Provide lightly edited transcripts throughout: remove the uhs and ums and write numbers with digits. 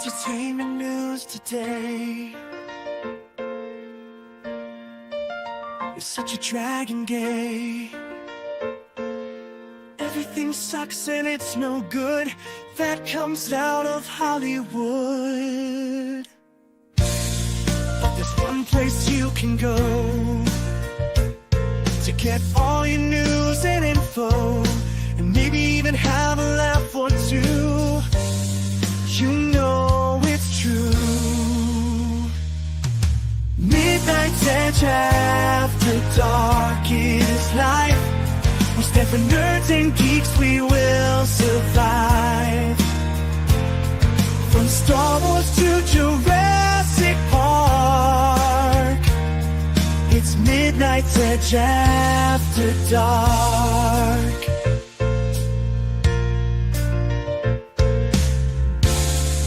Entertainment news today. It's such a dragon gay. Everything sucks and it's no good. That comes out of Hollywood. But there's one place you can go to get all your news and info, and maybe even have a laugh or two. You know it's true. Midnight's Edge after dark is life. We stand for nerds and geeks, we will survive. From Star Wars to Jurassic Park, it's Midnight's Edge after dark.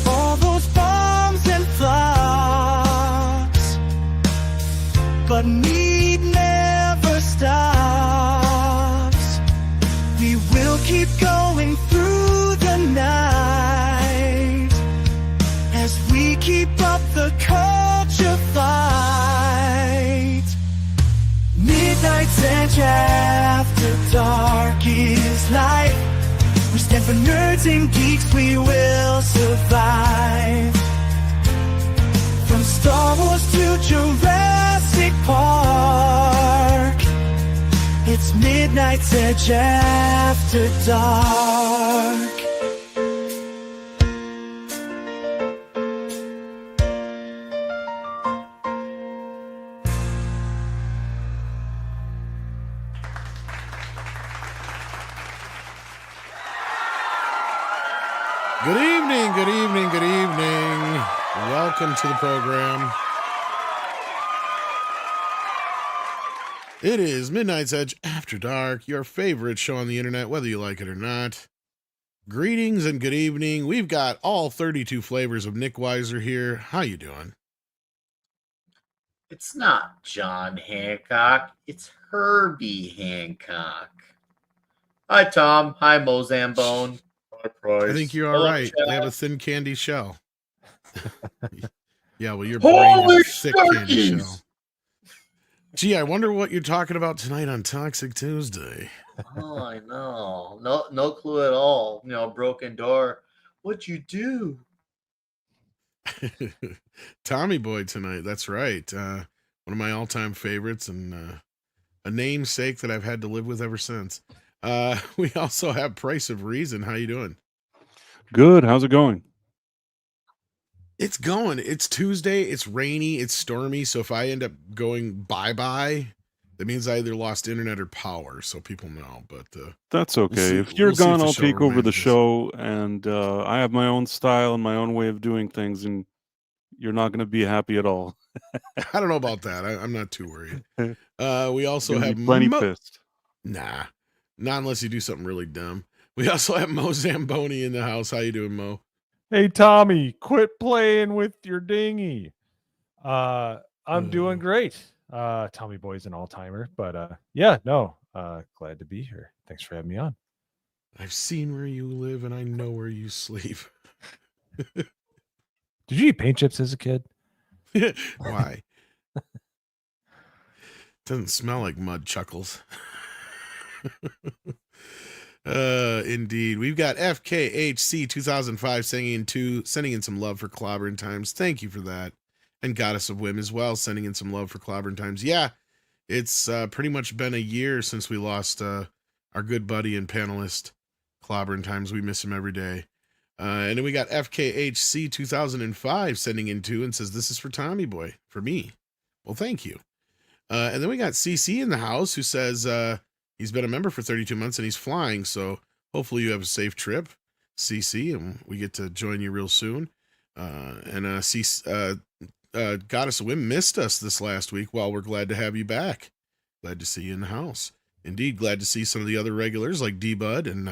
All those bombs and flops, but MEAD never stops. We will keep going through the night as we keep up the culture fight. Midnight's Edge after dark is life. We stand for nerds and geeks, we will survive. From Star Wars to Jurassic Park, it's Midnight's Edge after dark. Good evening, good evening, good evening. Welcome to the program. It is Midnight's Edge After Dark, your favorite show on the internet, whether you like it or not. Greetings and good evening. We've got all 32 flavors of Nick Weiser here. How you doing? It's not John Hancock. It's Herbie Hancock. Hi, Tom. Hi, Mozambone. Hi, Price. I think you're all Hello, right. Chad. They have a thin candy shell. Yeah, well, your brain Holy is a thick candy turkeys! shell. Gee, I wonder what you're talking about tonight on Toxic Tuesday. Oh, I know. No clue at all. Broken door. What'd you do? Tommy Boy tonight. That's right. One of my all-time favorites and a namesake that I've had to live with ever since. We also have Price of Reason. How you doing? Good. How's it going? It's going. It's Tuesday. It's rainy. It's stormy. So if I end up going bye-bye, that means I either lost internet or power. So people know. But that's okay. see- if you're we'll see gone, if the I'll show take over the remains. show, and I have my own style and my own way of doing things, and you're not going to be happy at all. I don't know about that. I'm not too worried. We also You're gonna have be plenty pissed. Nah, not unless you do something really dumb. We also have Mo Zamboni in the house. How you doing, Mo? Hey, Tommy, quit playing with your dinghy. I'm doing great. Tommy Boy's an all-timer, but glad to be here. Thanks for having me on. I've seen where you live and I know where you sleep. Did you eat paint chips as a kid? Why? Doesn't smell like mud, Chuckles. Indeed. We've got FKHC 2005 sending in some love for Clobbering Times. Thank you for that. And Goddess of Whim as well, sending in some love for Clobbering Times. Yeah, it's pretty much been a year since we lost our good buddy and panelist, Clobbering Times. We miss him every day. And then we got FKHC 2005 sending in two and says, this is for Tommy Boy, for me. Well, thank you. And then we got CC in the house who says he's been a member for 32 months and he's flying. So hopefully you have a safe trip, CC, and we get to join you real soon. Goddess of Whim missed us this last week. Well, we're glad to have you back. Glad to see you in the house. Indeed, glad to see some of the other regulars like D-Bud and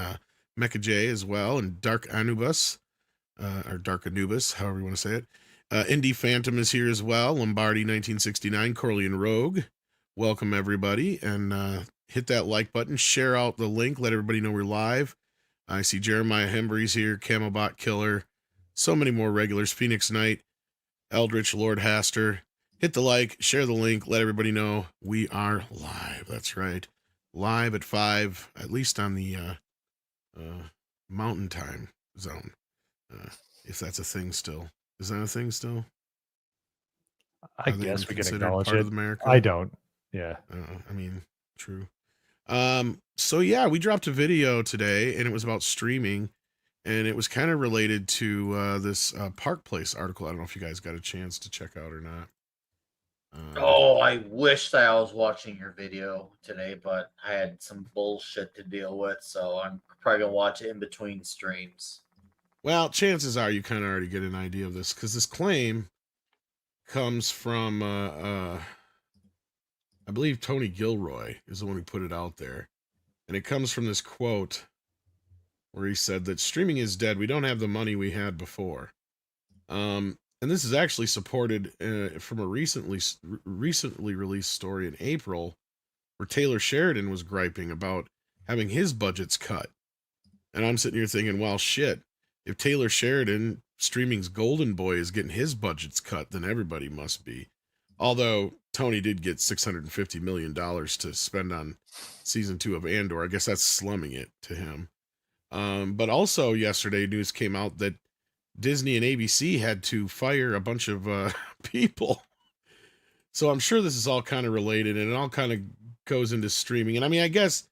Mecha J as well, and Dark Anubis, or Dark Anubis, however you want to say it. Indie Phantom is here as well. Lombardi 1969, Corleone Rogue. Welcome everybody, and hit that like button, share out the link, let everybody know we're live. I see Jeremiah Hembry's here, Camobot Killer, So many more regulars. Phoenix Knight, Eldritch, Lord Haster. Hit the like, share the link, let everybody know we are live. That's right. Live at 5, at least on the Mountain Time zone. If that's a thing still. Is that a thing still? I Are they guess we can considered acknowledge part it. of America? I don't. Yeah. I mean, true. So yeah, we dropped a video today, and it was about streaming, and it was kind of related to this Park Place article. I don't know if you guys got a chance to check out or not. Oh, I wished I was watching your video today, but I had some bullshit to deal with, so I'm probably gonna watch it in between streams. Well, chances are you kind of already get an idea of this, because this claim comes from I believe Tony Gilroy is the one who put it out there, and it comes from this quote where he said that streaming is dead. We don't have the money we had before. And this is actually supported from a recently released story in April, where Taylor Sheridan was griping about having his budgets cut. And I'm sitting here thinking, well, shit, if Taylor Sheridan, streaming's golden boy, is getting his budgets cut, then everybody must be. Although Tony did get $650 million to spend on season 2 of Andor. I guess that's slumming it to him. But also yesterday, news came out that Disney and ABC had to fire a bunch of people. So I'm sure this is all kind of related, and it all kind of goes into streaming. And I mean, I guess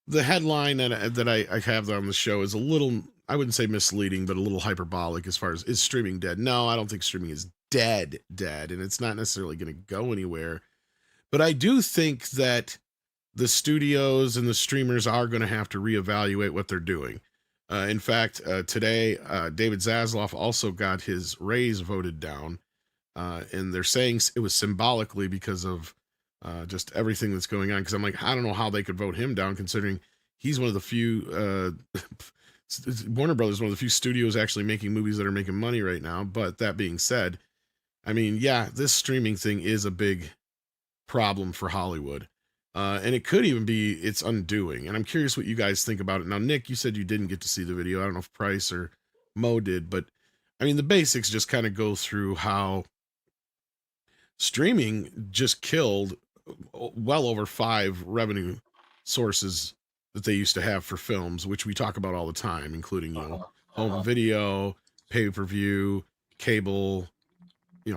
the headline that I have on the show is a little, I wouldn't say misleading, but a little hyperbolic as far as, is streaming dead? No, I don't think streaming is dead, and it's not necessarily going to go anywhere. But I do think that the studios and the streamers are going to have to reevaluate what they're doing. In fact, today, David Zaslav also got his raise voted down. And they're saying it was symbolically because of just everything that's going on. Because I'm like, I don't know how they could vote him down, considering he's one of the few, Warner Brothers, one of the few studios actually making movies that are making money right now. But that being said, I mean, yeah, this streaming thing is a big problem for Hollywood. And it could even be its undoing. And I'm curious what you guys think about it. Now, Nick, you said you didn't get to see the video. I don't know if Price or Mo did, but I mean, the basics just kind of go through how streaming just killed well over 5 revenue sources that they used to have for films, which we talk about all the time, including, home video, pay-per-view, cable,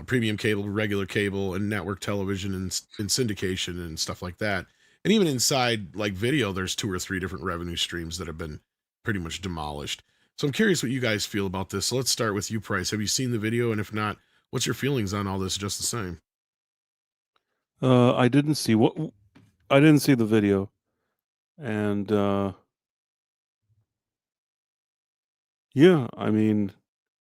premium cable, regular cable, and network television, and syndication and stuff like that. And even inside like video, there's 2 or 3 different revenue streams that have been pretty much demolished. So I'm curious what you guys feel about this. So let's start with you, Price. Have you seen the video? And if not, what's your feelings on all this just the same? I didn't see I didn't see the video, and yeah, I mean,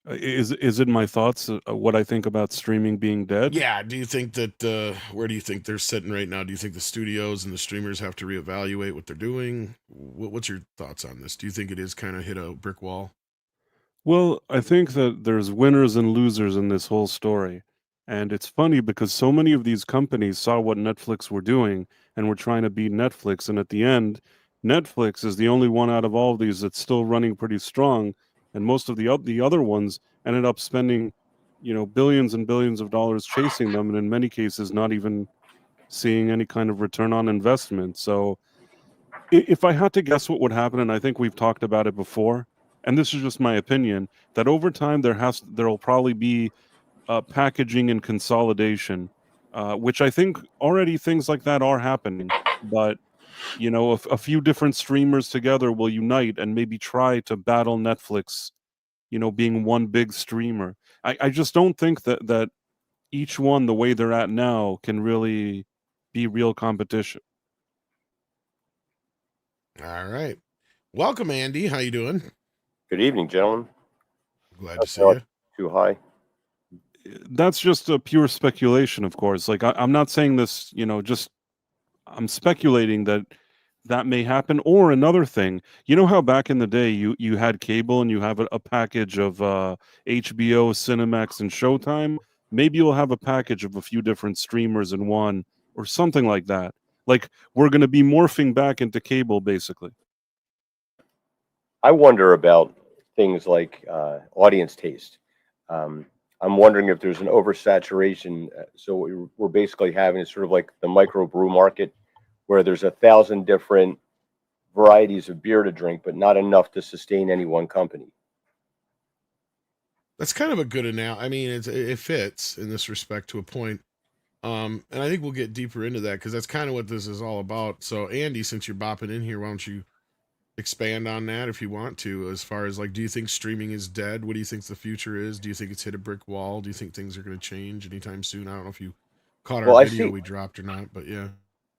is it my thoughts what I think about streaming being dead? Yeah. Do you think that, where do you think they're sitting right now? Do you think the studios and the streamers have to reevaluate what they're doing? What's your thoughts on this? Do you think it is kind of hit a brick wall? Well, I think that there's winners and losers in this whole story. And it's funny because so many of these companies saw what Netflix were doing and were trying to beat Netflix. And at the end, Netflix is the only one out of all of these that's still running pretty strong. And most of the other ones ended up spending, billions and billions of dollars chasing them. And in many cases, not even seeing any kind of return on investment. So if I had to guess what would happen, and I think we've talked about it before, and this is just my opinion, that over time there'll probably be packaging and consolidation, which I think already things like that are happening. But a few different streamers together will unite and maybe try to battle Netflix, being one big streamer. I just don't think that each one, the way they're at now, can really be real competition. All right. Welcome, Andy. How you doing? Good evening, gentlemen. Glad to see you. Too high. That's just a pure speculation, of course. Like I'm not saying this, I'm speculating that may happen. Or another thing, how back in the day you had cable and you have a package of HBO, Cinemax, and Showtime. Maybe you'll have a package of a few different streamers in one, or something like that. Like we're going to be morphing back into cable, basically. I wonder about things like audience taste. Um, I'm wondering if there's an oversaturation. So what we're basically having is sort of like the microbrew market, where there's 1,000 different varieties of beer to drink, but not enough to sustain any one company. That's kind of a good analogy. I mean, it fits in this respect to a point. And I think we'll get deeper into that because that's kind of what this is all about. So, Andy, since you're bopping in here, why don't you expand on that if you want to? As far as like, do you think streaming is dead? What do you think the future is? Do you think it's hit a brick wall? Do you think things are going to change anytime soon? I don't know if you caught our Well, video we dropped or not, but yeah.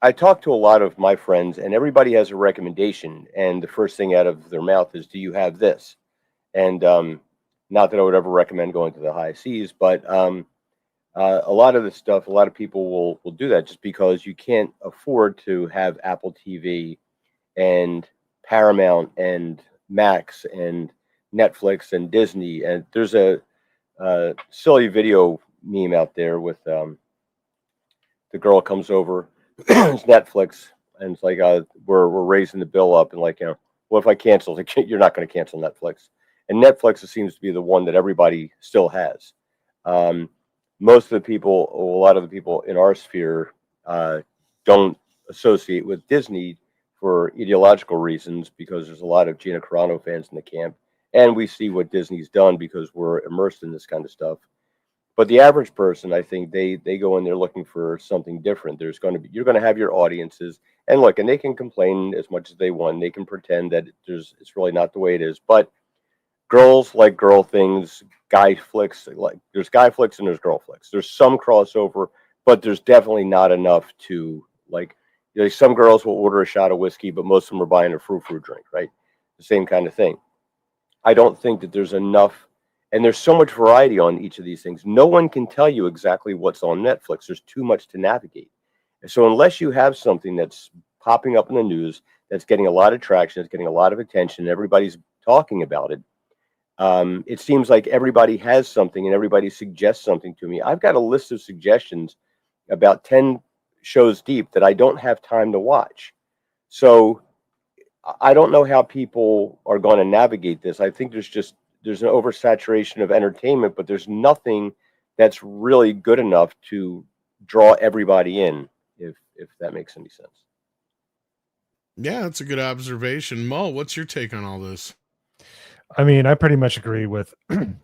I talked to a lot of my friends, and everybody has a recommendation. And the first thing out of their mouth is, "Do you have this?" And not that I would ever recommend going to the high seas, but a lot of this stuff, a lot of people will do that just because you can't afford to have Apple TV and Paramount and Max and Netflix and Disney. And there's a silly video meme out there with the girl comes over, it's Netflix, and it's like we're raising the bill up, and like, what if I cancel? Like, you're not going to cancel Netflix, and Netflix seems to be the one that everybody still has. Most of the people, a lot of the people in our sphere, don't associate with Disney for ideological reasons because there's a lot of Gina Carano fans in the camp, and we see what Disney's done because we're immersed in this kind of stuff. But the average person, I think they go in there looking for something different. You're going to have your audiences, and look, and they can complain as much as they want. They can pretend that it's really not the way it is. But girls like girl things, guy flicks, like there's guy flicks and there's girl flicks. There's some crossover, but there's definitely not enough to like. Some girls will order a shot of whiskey, but most of them are buying a frou-frou drink, right? The same kind of thing. I don't think that there's enough, and there's so much variety on each of these things. No one can tell you exactly what's on Netflix. There's too much to navigate. So unless you have something that's popping up in the news, that's getting a lot of traction, it's getting a lot of attention, everybody's talking about it. It seems like everybody has something and everybody suggests something to me. I've got a list of suggestions about 10 shows deep that I don't have time to watch. So I don't know how people are going to navigate this. I think there's an oversaturation of entertainment, but there's nothing that's really good enough to draw everybody in, if that makes any sense. Yeah, that's a good observation. Mo, what's your take on all this? I mean, I pretty much agree with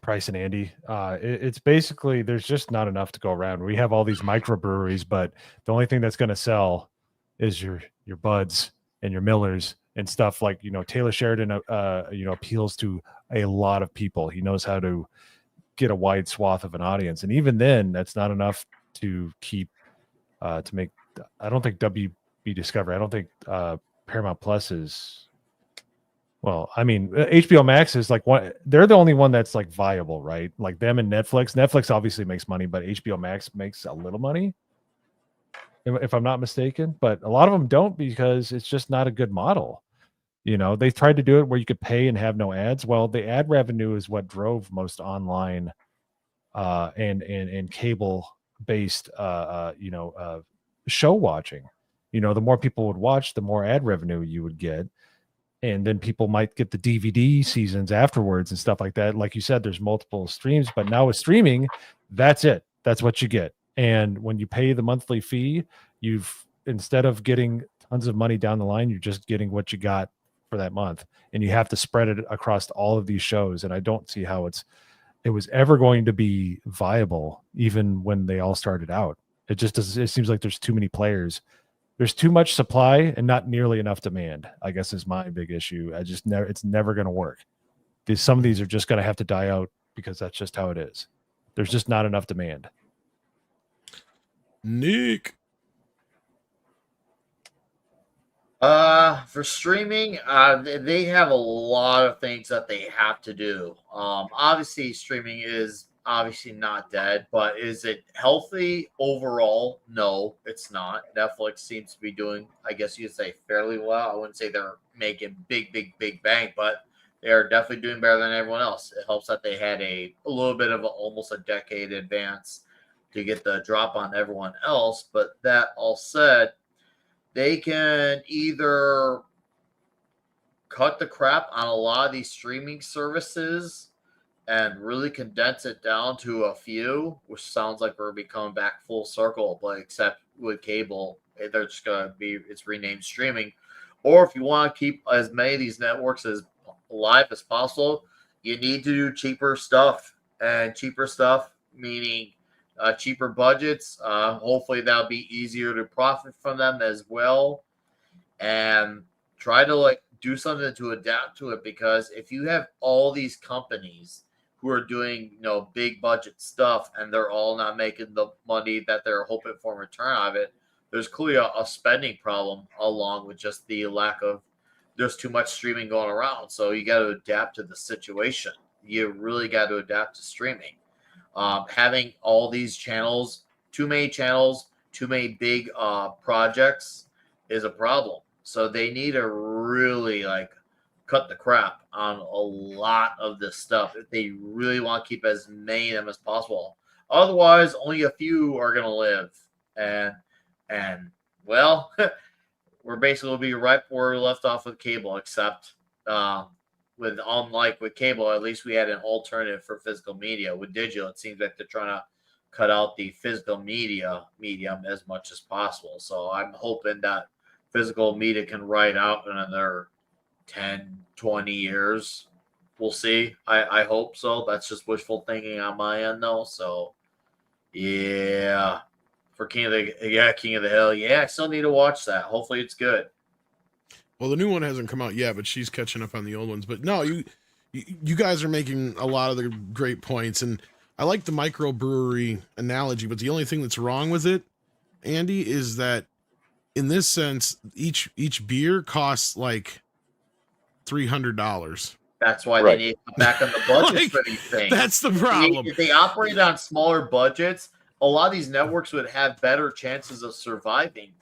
Price and Andy. It's basically there's just not enough to go around. We have all these microbreweries, but the only thing that's going to sell is your Buds and your Millers and stuff like Taylor Sheridan. Appeals to a lot of people. He knows how to get a wide swath of an audience, and even then, that's not enough to keep to make. I don't think WB Discovery. I don't think Paramount Plus is. Well, I mean, HBO Max is like one. They're the only one that's like viable, right? Like them and Netflix. Netflix obviously makes money, but HBO Max makes a little money, if I'm not mistaken. But a lot of them don't because it's just not a good model. They tried to do it where you could pay and have no ads. Well, the ad revenue is what drove most online and cable based show watching. The more people would watch, the more ad revenue you would get. And then people might get the DVD seasons afterwards and stuff like that. Like you said, there's multiple streams, but now with streaming, that's it. That's what you get. And when you pay the monthly fee, instead of getting tons of money down the line, you're just getting what you got for that month. And you have to spread it across all of these shows. And I don't see how it was ever going to be viable, even when they all started out. It seems like there's too many players. There's too much supply and not nearly enough demand, I guess, is my big issue. It's never going to work. Some of these are just going to have to die out because that's just how it is. There's just not enough demand. Nick. For streaming, they have a lot of things that they have to do. Obviously, streaming is obviously not dead, but is it healthy overall? No, it's not. Netflix seems to be doing, I guess you could say, fairly well. I wouldn't say they're making big bang, but they are definitely doing better than everyone else. It helps that they had a little bit of almost a decade advance to get the drop on everyone else. But that all said, they can either cut the crap on a lot of these streaming services and really condense it down to a few, which sounds like we're becoming back full circle, but except with cable, they're just gonna be it's renamed streaming. Or if you want to keep as many of these networks as alive as possible, you need to do cheaper stuff. And cheaper stuff meaning cheaper budgets. Hopefully that'll be easier to profit from them as well. And try to like do something to adapt to it, because if you have all these companies who are doing big budget stuff and they're all not making the money that they're hoping for in return out of it, there's clearly a spending problem along with just the lack of there's too much streaming going around. So you got to adapt to the situation. You really got to adapt to streaming. Having all these channels, too many big projects is a problem. So they need to really like cut the crap on a lot of this stuff if they really want to keep as many of them as possible. Otherwise, only a few are going to live. And well, we're basically will be right where we left off with cable, except unlike with cable, at least we had an alternative for physical media. With digital, it seems like they're trying to cut out the physical media medium as much as possible. So I'm hoping that physical media can ride out in another 10, 20 years. We'll see. I hope so. That's just wishful thinking on my end, though. So, yeah. For King of the Hill. Yeah, I still need to watch that. Hopefully it's good. Well, the new one hasn't come out yet, but she's catching up on the old ones. But no, you guys are making a lot of the great points, and I like the microbrewery analogy. But the only thing that's wrong with it, Andy, is that in this sense, each beer costs like $300. That's why Right. they need to come back on the budget Like, for these things. That's the problem. If they operated on smaller budgets, a lot of these networks would have better chances of surviving.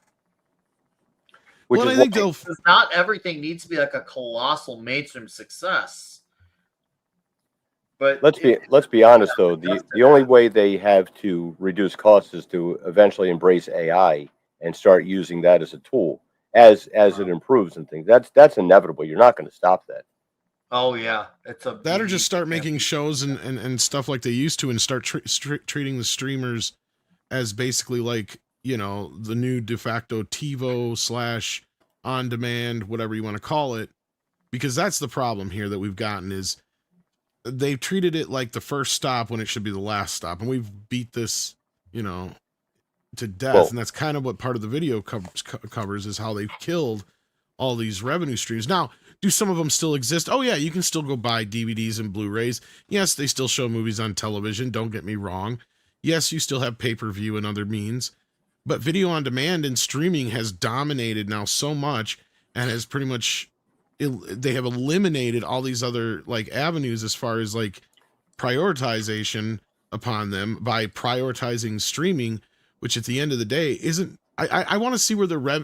Which Well, is I think why- they'll. Because not everything needs to be like a colossal mainstream success. But let's be honest though. The only way they have to reduce costs is to eventually embrace AI and start using that as a tool as it improves and things. That's inevitable. You're not going to stop that. Oh yeah, it's a That or just start making shows and stuff like they used to, and start treating the streamers as basically like, the new de facto TiVo / on demand, whatever you want to call it. Because that's the problem here that we've gotten is they've treated it like the first stop when it should be the last stop. And we've beat this, to death. Well- And that's kind of what part of the video covers is how they've killed all these revenue streams. Now, do some of them still exist? Oh yeah, you can still go buy DVDs and Blu-rays. Yes, they still show movies on television. Don't get me wrong. Yes, you still have pay-per-view and other means, but video on demand and streaming has dominated now so much and has pretty much, they have eliminated all these other like avenues as far as like prioritization upon them by prioritizing streaming, which at the end of the day isn't, I want to see where they're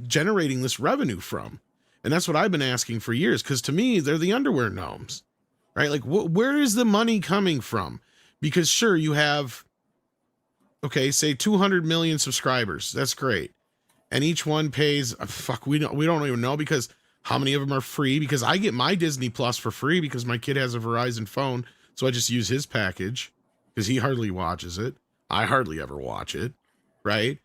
generating this revenue from. And that's what I've been asking for years, because to me, they're the underwear gnomes, right? Like, where is the money coming from? Because sure, you have, okay, say 200 million subscribers. That's great. And each one pays, we don't even know, because how many of them are free? Because I get my Disney Plus for free because my kid has a Verizon phone. So I just use his package because he hardly watches it. I hardly ever watch it, right?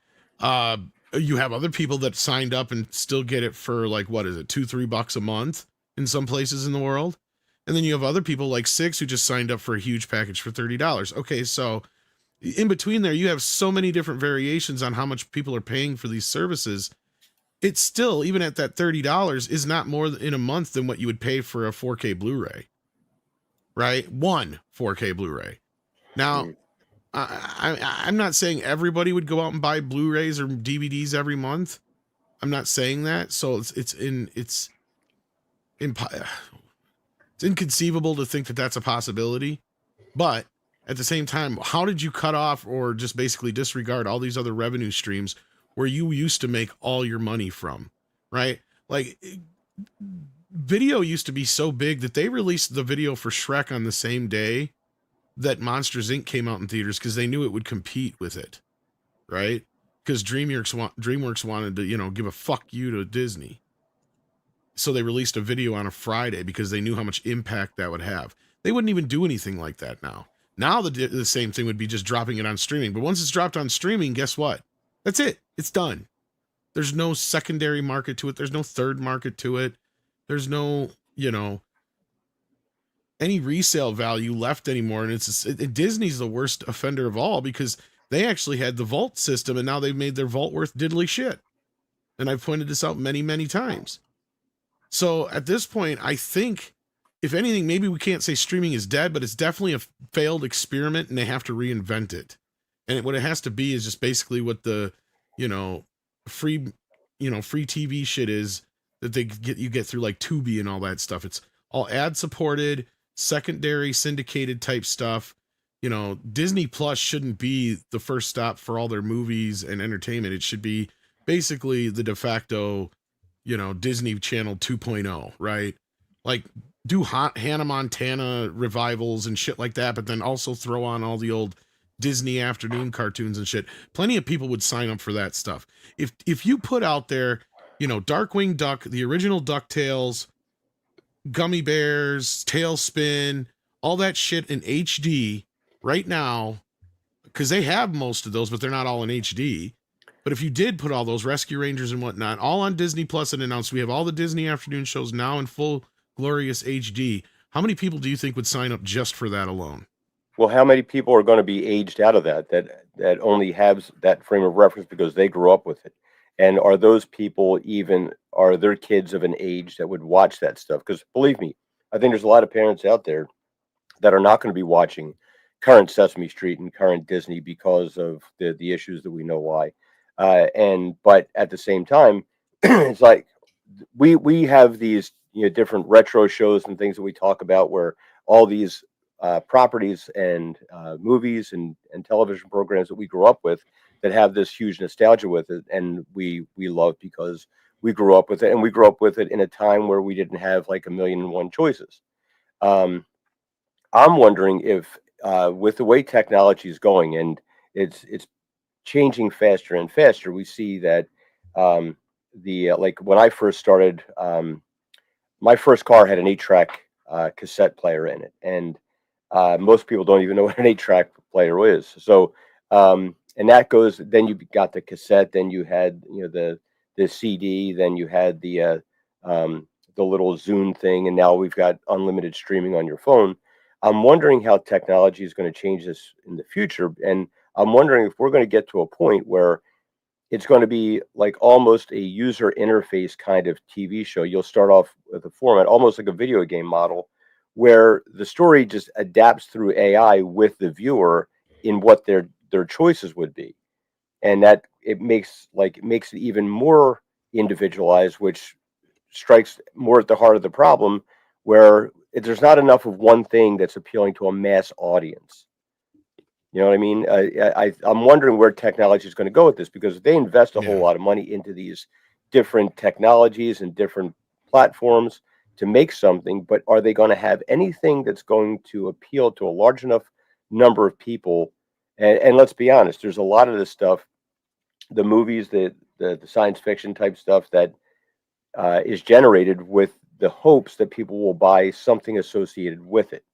You have other people that signed up and still get it for like, what is it, $2-3 a month in some places in the world. And then you have other people like Six who just signed up for a huge package for $30. Okay. So in between there, you have so many different variations on how much people are paying for these services. It's still, even at that $30, is not more in a month than what you would pay for a 4K Blu-ray, right? One 4K Blu-ray. Now, I'm not saying everybody would go out and buy Blu-rays or DVDs every month. I'm not saying that. So it's inconceivable to think that that's a possibility. But at the same time, how did you cut off or just basically disregard all these other revenue streams where you used to make all your money from, right? Like, video used to be so big that they released the video for Shrek on the same day that Monsters Inc. came out in theaters because they knew it would compete with it, right? Because DreamWorks wanted to, give a fuck you to Disney. So they released a video on a Friday because they knew how much impact that would have. They wouldn't even do anything like that now. Now the same thing would be just dropping it on streaming. But once it's dropped on streaming, guess what? That's it. It's done. There's no secondary market to it. There's no third market to it. There's no, any resale value left anymore. And Disney's the worst offender of all because they actually had the vault system and now they've made their vault worth diddly shit. And I've pointed this out many, many times. So at this point, I think, if anything, maybe we can't say streaming is dead, but it's definitely a failed experiment and they have to reinvent it. And what it has to be is just basically what the, free TV shit is that you get through like Tubi and all that stuff. It's all ad supported, secondary syndicated type stuff. Disney Plus shouldn't be the first stop for all their movies and entertainment. It should be basically the de facto, Disney Channel 2.0, right? Like do Hannah Montana revivals and shit like that, but then also throw on all the old Disney afternoon cartoons and shit. Plenty of people would sign up for that stuff. If you put out there, Darkwing Duck, the original DuckTales, Gummy Bears, Tailspin, all that shit in HD right now, because they have most of those, but they're not all in HD. But if you did put all those Rescue Rangers and whatnot all on Disney Plus and announced we have all the Disney afternoon shows now in full glorious HD, how many people do you think would sign up just for that alone? Well, how many people are going to be aged out of that only have that frame of reference because they grew up with it? And are those people are their kids of an age that would watch that stuff? Because believe me, I think there's a lot of parents out there that are not going to be watching current Sesame Street and current Disney because of the issues that we know why. But at the same time, it's like we have these different retro shows and things that we talk about where all these properties and movies and television programs that we grew up with that have this huge nostalgia with it, and we love because we grew up with it, and we grew up with it in a time where we didn't have like 1,000,001 choices. I'm wondering if with the way technology is going and it's changing faster and faster, we see that like when I first started, my first car had an 8-track cassette player in it, and most people don't even know what an 8-track player is. So, and that goes. Then you got the cassette. Then you had the CD. Then you had the little Zune thing, and now we've got unlimited streaming on your phone. I'm wondering how technology is going to change this in the future, and I'm wondering if we're going to get to a point where it's going to be like almost a user interface kind of TV show. You'll start off with a format, almost like a video game model, where the story just adapts through AI with the viewer in what their choices would be. And that it makes it even more individualized, which strikes more at the heart of the problem, where there's not enough of one thing that's appealing to a mass audience. You know what I mean? I'm wondering where technology is going to go with this, because they invest a whole lot of money into these different technologies and different platforms to make something, but are they going to have anything that's going to appeal to a large enough number of people? And let's be honest, there's a lot of this stuff, the movies, the science fiction type stuff that is generated with the hopes that people will buy something associated with it.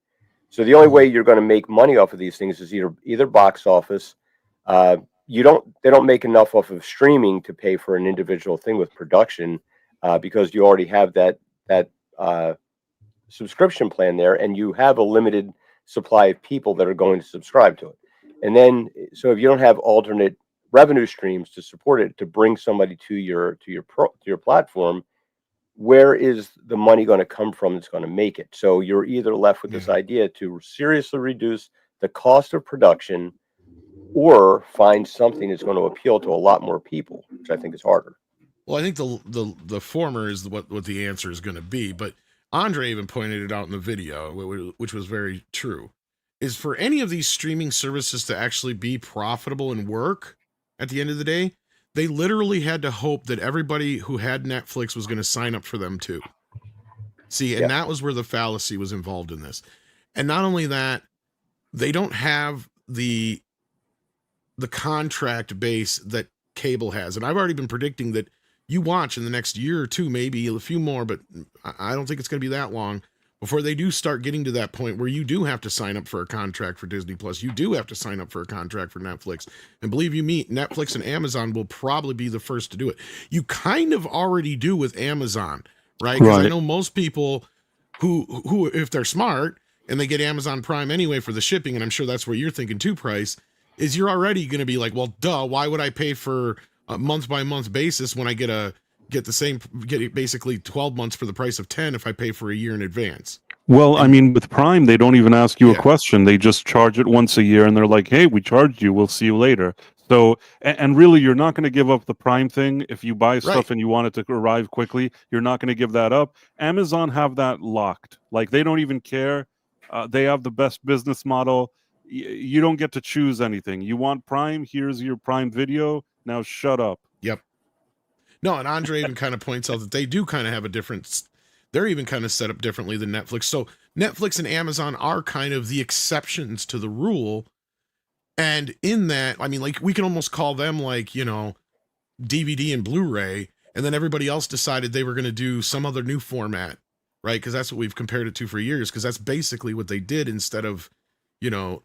So the only way you're going to make money off of these things is either box office. They don't make enough off of streaming to pay for an individual thing with production, because you already have that subscription plan there, and you have a limited supply of people that are going to subscribe to it. And then, so if you don't have alternate revenue streams to support it, to bring somebody to your platform, where is the money going to come from that's going to make it? So you're either left with this idea to seriously reduce the cost of production, or find something that's going to appeal to a lot more people, which I think is harder. Well, I think the former is what the answer is going to be. But Andre even pointed it out in the video, which was very true, is for any of these streaming services to actually be profitable and work at the end of the day, they literally had to hope that everybody who had Netflix was going to sign up for them too. See, and that was where the fallacy was involved in this. And not only that, they don't have the contract base that cable has. And I've already been predicting that you watch in the next year or two, maybe a few more, but I don't think it's going to be that long before they do start getting to that point where you do have to sign up for a contract for Disney Plus. You do have to sign up for a contract for Netflix. And believe you me, Netflix and Amazon will probably be the first to do it. You kind of already do with Amazon, right? Because I know most people who, if they're smart and they get Amazon Prime anyway for the shipping, and I'm sure that's where you're thinking too, Price, is you're already going to be like, well, duh, why would I pay for a month by month basis when I get basically 12 months for the price of 10 if I pay for a year in advance? Well, I mean, with Prime, they don't even ask you a question. They just charge it once a year, and they're like, hey, we charged you. We'll see you later. So, and really, you're not going to give up the Prime thing. If you buy stuff and you want it to arrive quickly, you're not going to give that up. Amazon have that locked. Like, they don't even care. They have the best business model. You don't get to choose anything. You want Prime? Here's your Prime Video. Now shut up. Yep. No, and Andre even kind of points out that they do kind of have a difference. They're even kind of set up differently than Netflix. So Netflix and Amazon are kind of the exceptions to the rule. And in that, I mean, like, we can almost call them like, you know, DVD and Blu-ray. And then everybody else decided they were going to do some other new format, right? Because that's what we've compared it to for years. Because that's basically what they did instead of, you know,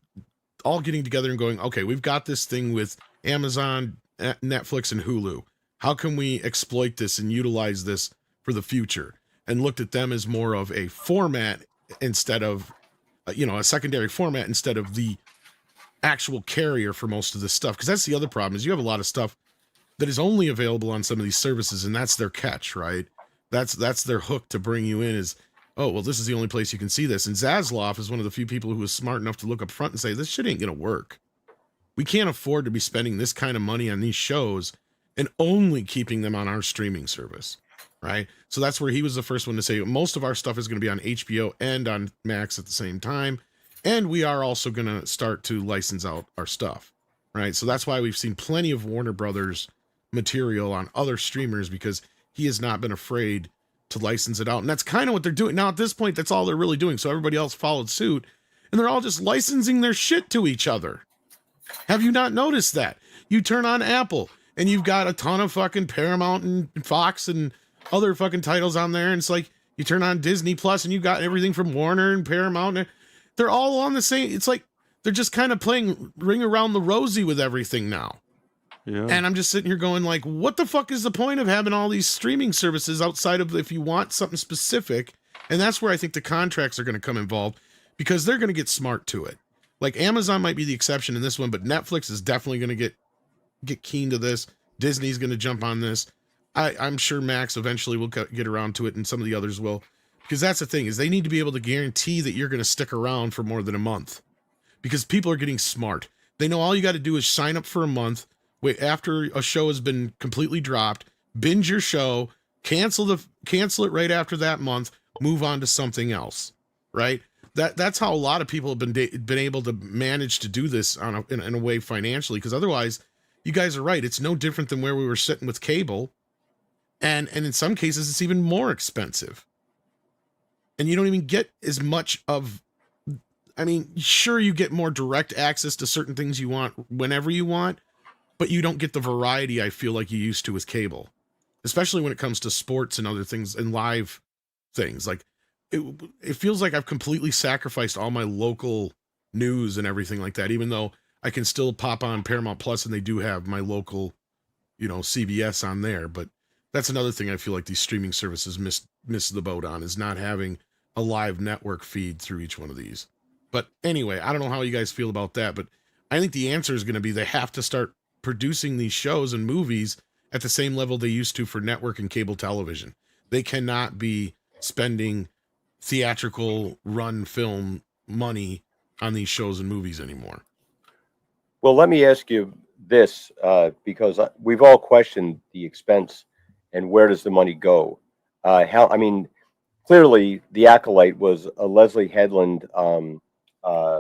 all getting together and going, okay, we've got this thing with Amazon, Netflix, and Hulu. How can we exploit this and utilize this for the future? And looked at them as more of a format instead of, you know, a secondary format instead of the actual carrier for most of this stuff. Because that's the other problem, is you have a lot of stuff that is only available on some of these services, and that's their catch, right? That's their hook to bring you in is, oh, well, this is the only place you can see this. And Zaslav is one of the few people who was smart enough to look up front and say, this shit ain't going to work. We can't afford to be spending this kind of money on these shows and only keeping them on our streaming service, right? So that's where he was the first one to say, most of our stuff is going to be on HBO and on Max at the same time. And we are also going to start to license out our stuff, right? So that's why we've seen plenty of Warner Brothers material on other streamers, because he has not been afraid to license it out. And that's kind of what they're doing. Now, at this point, that's all they're really doing. So everybody else followed suit, and they're all just licensing their shit to each other. Have you not noticed that? You turn on Apple, and you've got a ton of fucking Paramount and Fox and other fucking titles on there. And it's like, you turn on Disney Plus, and you've got everything from Warner and Paramount. And they're all on the same. It's like, they're just kind of playing Ring Around the Rosie with everything now. Yeah. And I'm just sitting here going like, what the fuck is the point of having all these streaming services outside of if you want something specific? And that's where I think the contracts are going to come involved, because they're going to get smart to it. Like, Amazon might be the exception in this one, but Netflix is definitely going to get keen to this. Disney's going to jump on this. I'm sure Max eventually will get around to it, and some of the others will, because that's the thing, is they need to be able to guarantee that you're going to stick around for more than a month, because people are getting smart. They know all you got to do is sign up for a month. Wait, after a show has been completely dropped, binge your show, cancel it right after that month, move on to something else, right? That's how a lot of people have been able to manage to do this in a way financially, because otherwise, you guys are right, it's no different than where we were sitting with cable, and in some cases it's even more expensive, and you don't even get as much of. I mean, sure, you get more direct access to certain things you want whenever you want, but you don't get the variety I feel like you used to with cable, especially when it comes to sports and other things and live things. Like, it feels like I've completely sacrificed all my local news and everything like that, even though I can still pop on Paramount Plus and they do have my local, you know, CBS on there. But that's another thing I feel like these streaming services miss the boat on, is not having a live network feed through each one of these. But anyway, I don't know how you guys feel about that, but I think the answer is going to be they have to start producing these shows and movies at the same level they used to for network and cable television. They cannot be spending theatrical run film money on these shows and movies anymore. Well, let me ask you this, because we've all questioned the expense and where does the money go? I mean, clearly the Acolyte was a Leslie Headland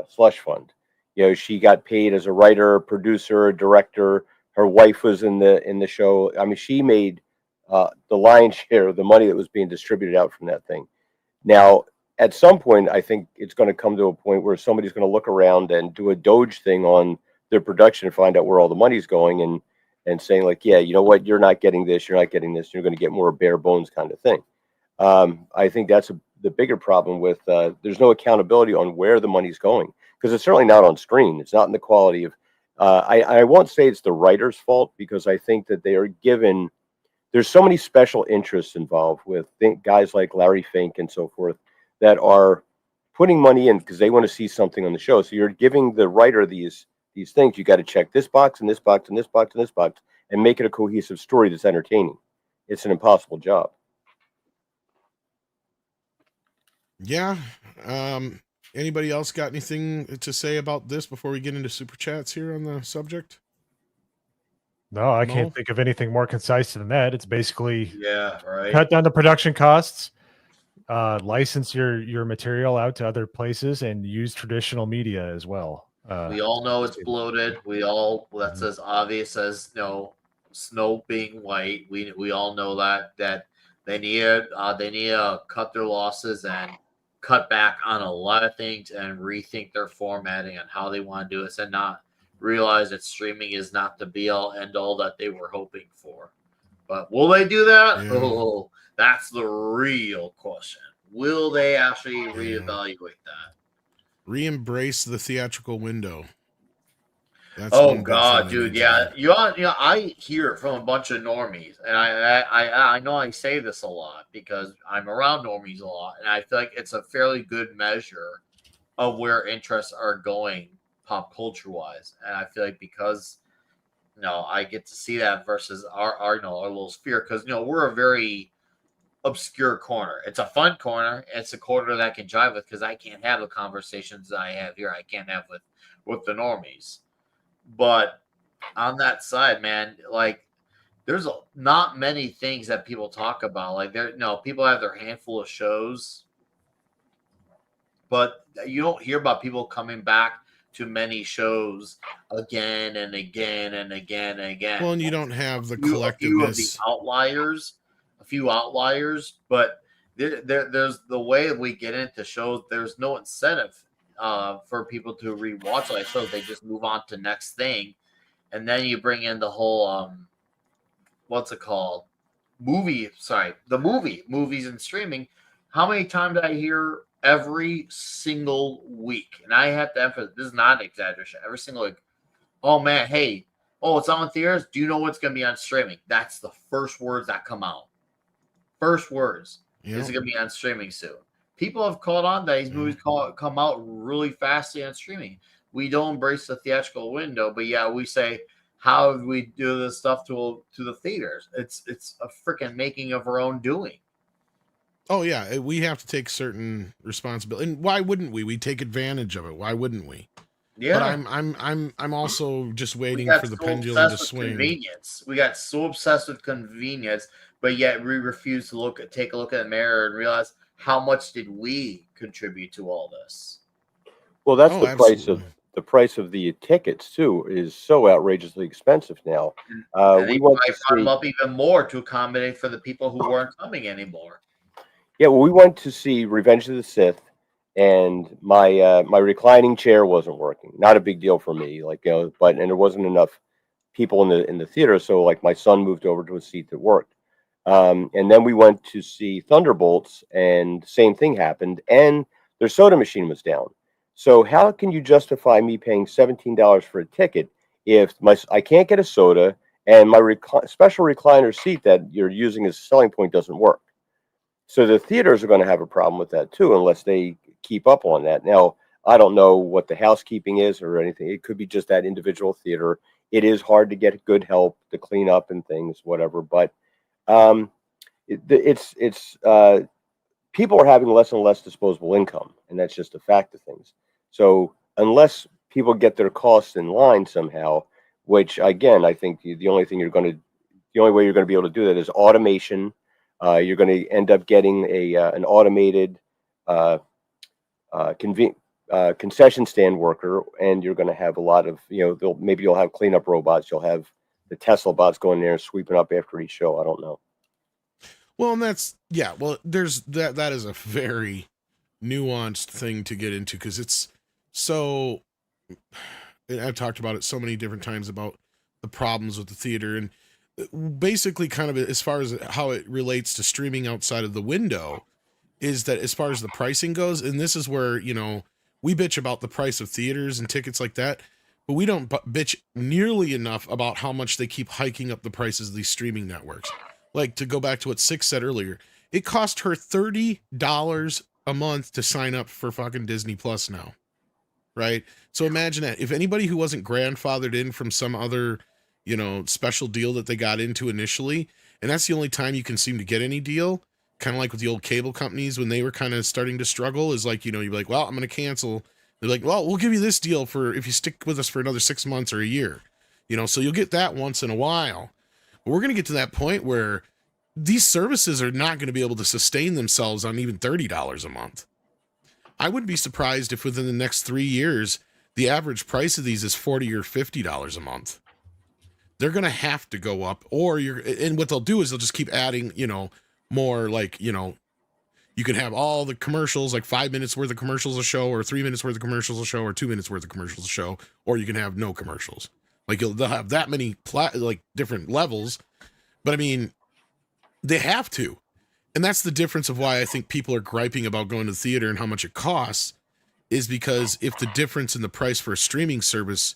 slush fund. You know, she got paid as a writer, producer, director. Her wife was in the show. I mean, she made the lion's share of the money that was being distributed out from that thing. Now, at some point, I think it's going to come to a point where somebody's going to look around and do a Doge thing on their production and find out where all the money's going. and saying like, yeah, you know what, you're not getting this, you're not getting this, you're going to get more bare bones kind of thing. I think that's the bigger problem with there's no accountability on where the money's going, because it's certainly not on screen. It's not in the quality of. I won't say it's the writer's fault, because I think that they are given. There's so many special interests involved with guys like Larry Fink and so forth that are putting money in because they want to see something on the show. So you're giving the writer these things. You got to check this box and this box and this box and this box and make it a cohesive story that's entertaining. It's an impossible job. Yeah. Anybody else got anything to say about this before we get into super chats here on the subject? No, I Mo? can't think of anything more concise than that. It's basically Yeah, right. cut down the production costs, license your material out to other places, and use traditional media as well. We all know it's bloated. That's as obvious as snow being white. We all know that they need to cut their losses and cut back on a lot of things and rethink their formatting and how they want to do this, and not realize that streaming is not the be all end all that they were hoping for. But will they do that? Yeah. Oh, that's the real question. Will they actually reevaluate that? Re-embrace the theatrical window. That's Oh one big God, thing they dude, need yeah, to do. I hear it from a bunch of normies, and I know I say this a lot because I'm around normies a lot, and I feel like it's a fairly good measure of where interests are going pop culture wise, and I feel like because I get to see that versus our little sphere, because we're a very obscure corner. It's a fun corner. It's a corner that I can jive with because I can't have the conversations that I have here. I can't have with the normies. But on that side, man, like there's not many things that people talk about. Like people have their handful of shows, but you don't hear about people coming back to many shows again and again and again and again. Well, and you don't have the a few of the collectiveness. a few outliers, but there's the way we get into shows. There's no incentive for people to rewatch like shows. They just move on to next thing, and then you bring in the whole what's it called? Movies and streaming. How many times I hear every single week, and I have to emphasize this is not an exaggeration. Every single week, oh man, hey, oh, it's on in theaters. Do you know what's going to be on streaming? That's the first words that come out. First words. Yep. Is it going to be on streaming soon? People have caught on that these movies come out really fastly on streaming. We don't embrace the theatrical window, but yeah, we say, how do we do this stuff to the theaters? It's a freaking making of our own doing. Oh yeah, we have to take certain responsibility, and why wouldn't we? We take advantage of it. Why wouldn't we? Yeah, But I'm also just waiting for the so pendulum to obsessed with swing. convenience. We got so obsessed with convenience, but yet we refuse to take a look at the mirror and realize how much did we contribute to all this. Well, that's the absolutely. price of the tickets too is so outrageously expensive now. And We they went might to brought them see, up even more to accommodate for the people who weren't coming anymore. yeah, well, we went to see Revenge of the Sith, and my reclining chair wasn't working. Not a big deal for me, but there wasn't enough people in the theater, so like my son moved over to a seat that worked. And then we went to see Thunderbolts, and same thing happened, and their soda machine was down. So how can you justify me paying $17 for a ticket if I can't get a soda and my special recliner seat that you're using as a selling point doesn't work? So the theaters are going to have a problem with that too, unless they keep up on that. Now, I don't know what the housekeeping is or anything. It could be just that individual theater. It is hard to get good help to clean up and things, whatever. But it's people are having less and less disposable income, and that's just a fact of things. So unless people get their costs in line somehow, which again, I think the only way you're going to be able to do that is automation. You're going to end up getting an automated concession stand worker, and you're going to have a lot of maybe you'll have cleanup robots. You'll have the Tesla bots going there and sweeping up after each show. I don't know. Well, and there's that is a very nuanced thing to get into, because it's so, and I've talked about it so many different times about the problems with the theater, and basically kind of as far as how it relates to streaming outside of the window is that as far as the pricing goes, and this is where, you know, we bitch about the price of theaters and tickets like that, but we don't bitch nearly enough about how much they keep hiking up the prices of these streaming networks. Like, to go back to what Six said earlier, it cost her $30 a month to sign up for fucking Disney Plus now, right? So imagine that. If anybody who wasn't grandfathered in from some other, you know, special deal that they got into initially, and that's the only time you can seem to get any deal, kind of like with the old cable companies when they were kind of starting to struggle, is like, you know, you're like, well, I'm going to cancel. They're like, well, we'll give you this deal for if you stick with us for another 6 months or a year, you know, so you'll get that once in a while. But we're going to get to that point where these services are not going to be able to sustain themselves on even $30 a month. I wouldn't be surprised if within the next 3 years, the average price of these is $40 or $50 a month. They're going to have to go up, and what they'll do is they'll just keep adding, you know, more, like, you know, you can have all the commercials, like 5 minutes worth of commercials a show, or 3 minutes worth of commercials a show, or 2 minutes worth of commercials a show, or you can have no commercials. Like, they'll have that many like different levels, but I mean, they have to. And that's the difference of why I think people are griping about going to the theater and how much it costs, is because if the difference in the price for a streaming service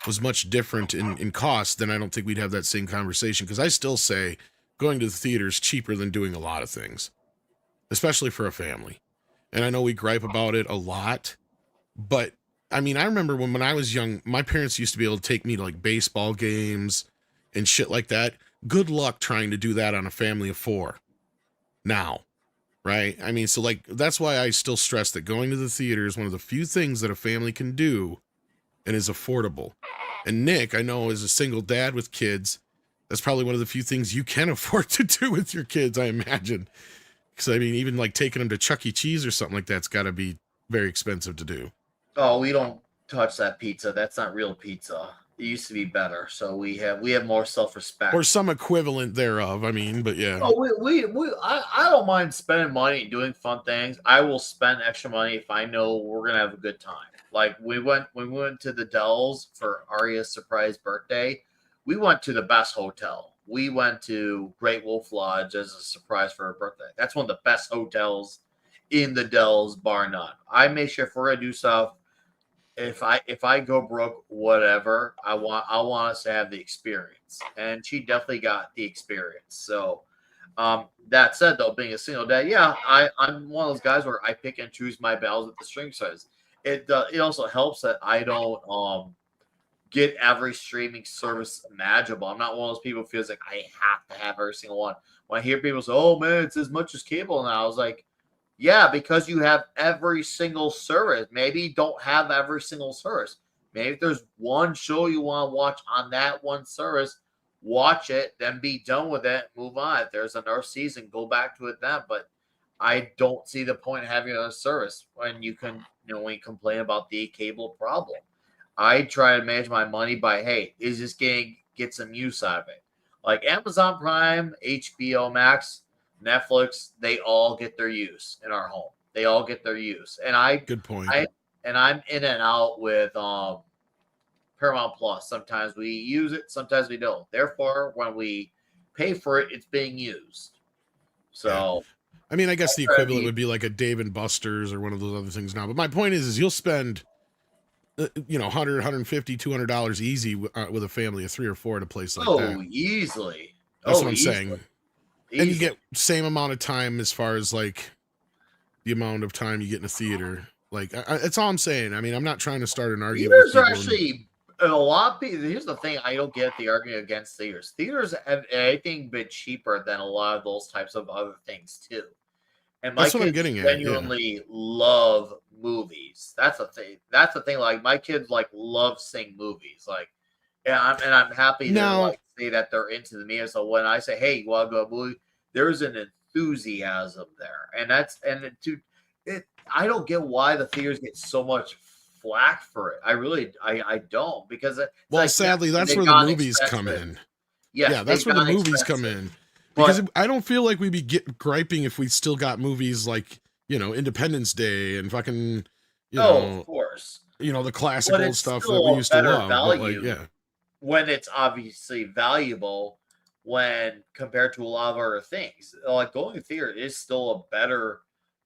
was much different in cost, then I don't think we'd have that same conversation. Because I still say going to the theater is cheaper than doing a lot of things, especially for a family. And I know we gripe about it a lot, but I mean, I remember when I was young, my parents used to be able to take me to like baseball games and shit like that. Good luck trying to do that on a family of 4 now, right? I mean, so like, that's why I still stress that going to the theater is one of the few things that a family can do and is affordable. And Nick, I know, is a single dad with kids. That's probably one of the few things you can afford to do with your kids, I imagine. Because, I mean, even like taking them to Chuck E. Cheese or something like that's got to be very expensive to do. Oh, we don't touch that pizza. That's not real pizza. It used to be better, so we have more self-respect, or some equivalent thereof. I mean, but yeah. Oh, I don't mind spending money and doing fun things. I will spend extra money if I know we're gonna have a good time. Like we went to the Dells for Arya's surprise birthday. We went to the best hotel. We went to Great Wolf Lodge as a surprise for her birthday. That's one of the best hotels in the Dells, bar none. I make sure if we're gonna do stuff, if I go broke, whatever, I want us to have the experience, and she definitely got the experience. So, that said, though, being a single dad, yeah, I'm one of those guys where I pick and choose my battles with the string size. It also helps that I don't get every streaming service imaginable. I'm not one of those people who feels like I have to have every single one. When I hear people say, "Oh man, it's as much as cable now," I was like, yeah, because you have every single service. Maybe you don't have every single service. Maybe if there's one show you want to watch on that one service, watch it, then be done with it, move on. If there's another season, go back to it then. But I don't see the point of having another service when you can, when you complain about the cable problem. I try to manage my money by, hey, is this getting get some use out of it? Like Amazon Prime, HBO Max, Netflix, they all get their use in our home. They all get their use. And good point. I'm in and out with Paramount Plus. Sometimes we use it, sometimes we don't. Therefore, when we pay for it, it's being used. So yeah. I mean, I guess the equivalent would be like a Dave and Buster's or one of those other things now. But my point is you'll spend $100, $150, $200 easy with a family of 3 or 4 at a place like that. Oh, easily. That's what I'm saying. Easily. And you get same amount of time as far as like the amount of time you get in a theater. Like that's all I'm saying. I mean, I'm not trying to start an argument. Theaters are actually a lot of people. Here's the thing: I don't get the argument against theaters. Theaters have anything but cheaper than a lot of those types of other things too. And my that's what I'm kids getting at. Genuinely love movies. That's the thing. That's the thing. Like my kids love seeing movies. Like, yeah, I'm happy to say that they're into the media. So when I say, "Hey, you want to go to a movie?" There's an enthusiasm there, and I don't get why the theaters get so much flack for it. I don't, because sadly, that's where the movies come in. Yeah, that's where the movies come in. Because I don't feel like we'd be griping if we still got movies like Independence Day and fucking of course, the classic old stuff that we used to love. But when it's obviously valuable when compared to a lot of other things. Like going to theater is still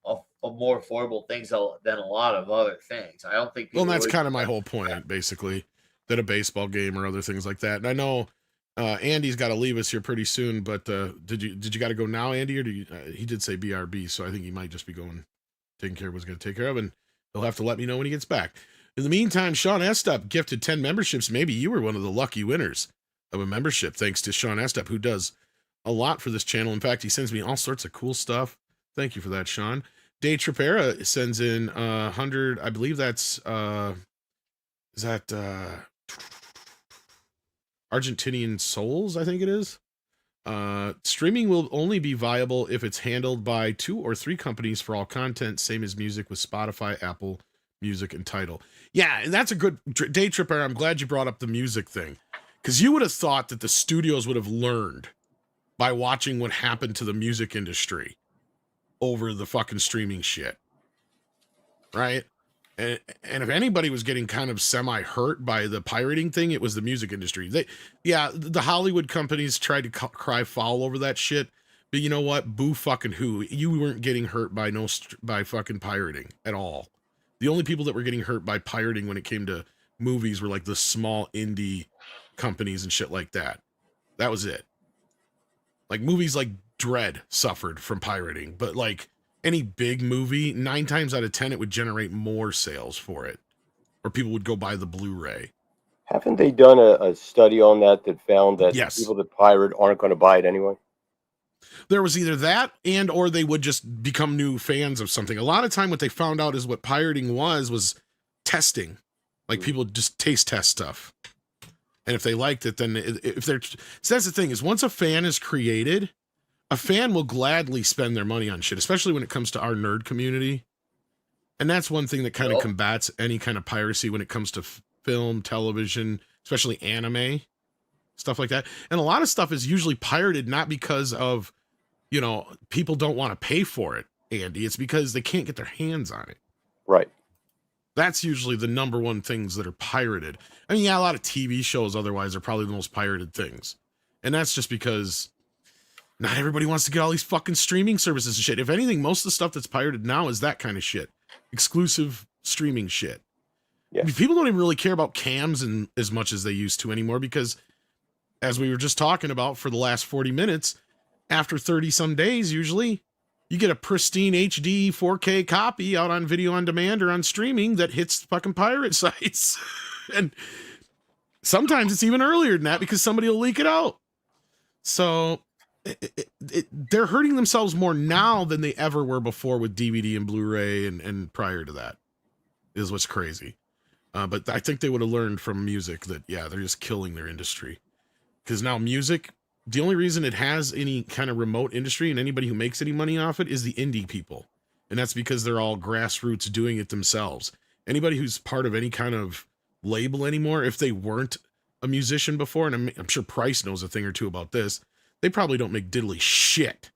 a more affordable thing than a lot of other things. I don't think Well, and people that's really kind of my realize whole that. point, basically, that a baseball game or other things like that. And I know Andy's got to leave us here pretty soon, but did you got to go now, Andy, or he did say BRB, so I think he might just be going, taking care of what he's going to take care of, and he'll have to let me know when he gets back. In the meantime, Sean Estep gifted 10 memberships. Maybe you were one of the lucky winners of a membership, thanks to Sean Estep, who does a lot for this channel. In fact, he sends me all sorts of cool stuff. Thank you for that, Sean. Day Tripera sends in 100, I believe that's is that Argentinian souls, I think it is. Streaming will only be viable if it's handled by 2 or 3 companies for all content, same as music with Spotify, Apple Music, and Tidal. Yeah, and that's a good day tripper. I'm glad you brought up the music thing, because you would have thought that the studios would have learned by watching what happened to the music industry over the fucking streaming shit, right? And if anybody was getting kind of semi hurt by the pirating thing, it was the music industry. The Hollywood companies tried to cry foul over that shit, but you know what? Boo fucking who? You weren't getting hurt by by fucking pirating at all. The only people that were getting hurt by pirating when it came to movies were like the small indie companies and shit like that. That was it. Like movies like Dread suffered from pirating, but like any big movie, 9 times out of 10, it would generate more sales for it, or people would go buy the Blu-ray. Haven't they done a study on that found that Yes. people that pirate aren't going to buy it anyway? There was either that or they would just become new fans of something. A lot of time what they found out is what pirating was testing. Like people just taste test stuff. And if they liked it, then if they're... So that's the thing, is once a fan is created, a fan will gladly spend their money on shit, especially when it comes to our nerd community. And that's one thing that kind of combats any kind of piracy when it comes to film, television, especially anime, stuff like that. And a lot of stuff is usually pirated not because of, you know, people don't want to pay for it, Andy. It's because they can't get their hands on it. Right. That's usually the number one things that are pirated. I mean, yeah, a lot of TV shows otherwise are probably the most pirated things. And that's just because not everybody wants to get all these fucking streaming services and shit. If anything, most of the stuff that's pirated now is that kind of shit. Exclusive streaming shit. Yes. I mean, people don't even really care about cams as much as they used to anymore, because as we were just talking about for the last 40 minutes, after 30 some days, usually you get a pristine HD 4K copy out on video on demand or on streaming that hits fucking pirate sites. And sometimes it's even earlier than that because somebody will leak it out. So they're hurting themselves more now than they ever were before with DVD and Blu-ray and prior to that, is what's crazy. But I think they would have learned from music that, yeah, they're just killing their industry. Because now music, the only reason it has any kind of remote industry and anybody who makes any money off it is the indie people. And that's because they're all grassroots doing it themselves. Anybody who's part of any kind of label anymore, if they weren't a musician before, and I'm sure Price knows a thing or two about this, they probably don't make diddly shit.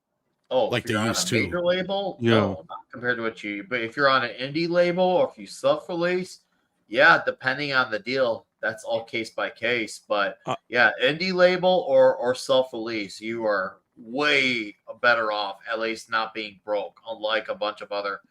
Oh, like if you're they on used a to. major label, Yeah. no, not compared to what you. But if you're on an indie label or if you self-release, yeah, depending on the deal, that's all case by case. But yeah, indie label or self-release, you are way better off, at least not being broke, unlike a bunch of other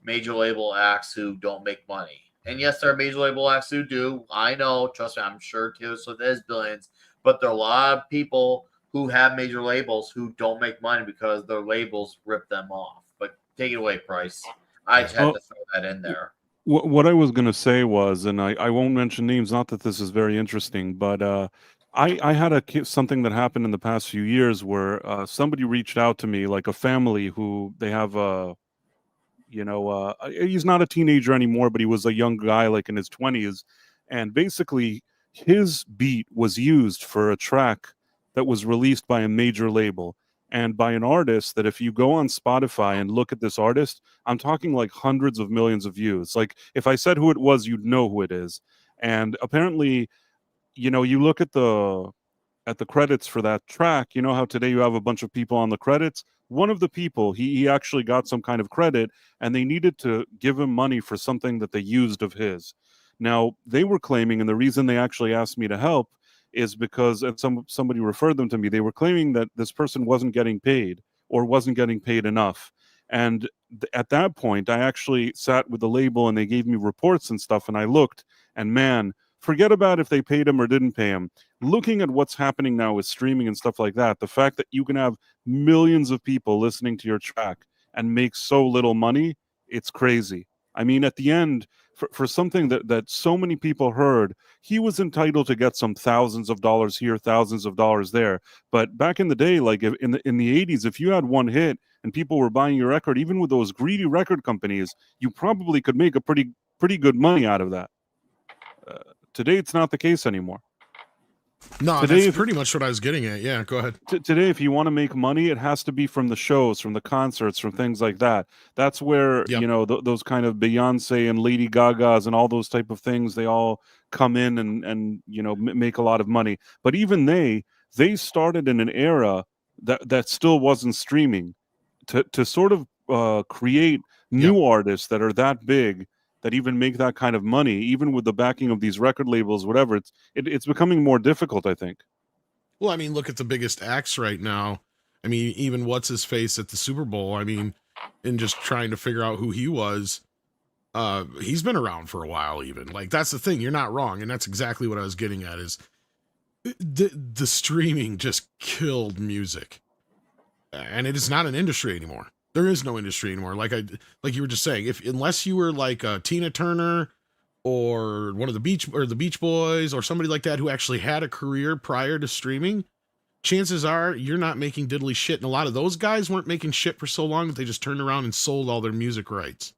major label acts who don't make money. And yes, there are major label acts who do. I know, trust me, I'm sure Taylor Swift has billions, but there are a lot of people who have major labels who don't make money because their labels rip them off. But take it away, Price. I just had to throw that in there. What I was going to say was, and I won't mention names, not that this is very interesting, but I had something that happened in the past few years where somebody reached out to me, like a family who they have he's not a teenager anymore, but he was a young guy, like in his 20s. And basically his beat was used for a track that was released by a major label and by an artist that if you go on Spotify and look at this artist, I'm talking like hundreds of millions of views. Like if I said who it was, you'd know who it is. And apparently, you look at the credits for that track. You know how today you have a bunch of people on the credits? One of the people, he actually got some kind of credit, and they needed to give him money for something that they used of his. Now, they were claiming, and the reason they actually asked me to help is because, and somebody referred them to me, they were claiming that this person wasn't getting paid or wasn't getting paid enough. And at that point, I actually sat with the label and they gave me reports and stuff. And I looked, and man, forget about if they paid him or didn't pay him. Looking at what's happening now with streaming and stuff like that, the fact that you can have millions of people listening to your track and make so little money, it's crazy. I mean, at the end, for something that so many people heard, he was entitled to get some thousands of dollars here, thousands of dollars there. But back in the day, like in the 80s, if you had one hit and people were buying your record, even with those greedy record companies, you probably could make a pretty good money out of that. Today, it's not the case anymore. No, Today, that's pretty much what I was getting at. Yeah, go ahead. Today, if you want to make money, it has to be from the shows, from the concerts, from things like that. That's where, Yep. you know, those kind of Beyonce and Lady Gagas and all those type of things, they all come in and you know, make a lot of money. But even they started in an era that still wasn't streaming. To sort of create new artists that are that big, that even make that kind of money, even with the backing of these record labels, whatever, it's becoming more difficult, I think. Well, I mean, look at the biggest acts right now. I mean, even what's his face at the Super Bowl. I mean, in just trying to figure out who he was, he's been around for a while. Even like that's the thing. You're not wrong, and that's exactly what I was getting at. Is the streaming just killed music, and it is not an industry anymore. There is no industry anymore. Like you were just saying, unless you were like a Tina Turner or one of the Beach Boys or somebody like that who actually had a career prior to streaming, chances are you're not making diddly shit. And a lot of those guys weren't making shit for so long that they just turned around and sold all their music rights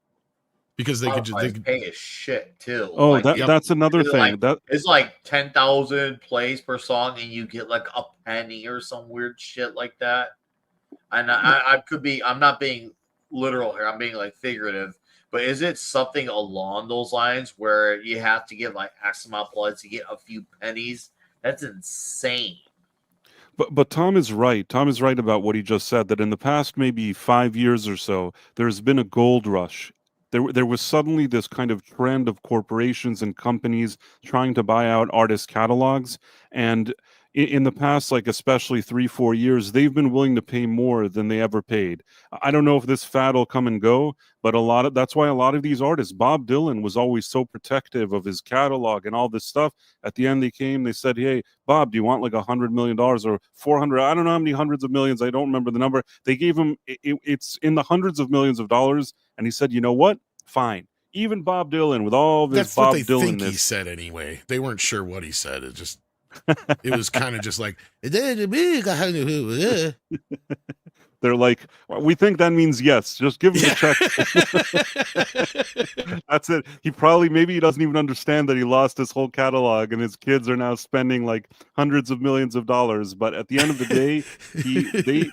because they could pay as shit too. Oh, like, that's another thing. Like, it's like 10,000 plays per song, and you get like a penny or some weird shit like that. And I could be, I'm not being literal here, I'm being like figurative, but is it something along those lines where you have to give like X amount of blood to get a few pennies? That's insane. But Tom is right. Tom is right about what he just said, that in the past maybe 5 years or so, there's been a gold rush. There was suddenly this kind of trend of corporations and companies trying to buy out artist catalogs. And in the past, like especially 3-4 years, they've been willing to pay more than they ever paid. I don't know if this fad will come and go, but that's why a lot of these artists, Bob Dylan was always so protective of his catalog and all this stuff. At the end, they said, "Hey, Bob, do you want like $100 million or 400? I don't know how many hundreds of millions. I don't remember the number." They gave him it's in the hundreds of millions of dollars, and he said, "You know what? Fine." Even Bob Dylan, with all this that's Bob what they Dylan, think he said anyway. They weren't sure what he said. It was kind of just like they're like, "We think that means yes. Just give him the check." That's it. Maybe he doesn't even understand that he lost his whole catalog and his kids are now spending like hundreds of millions of dollars. But at the end of the day,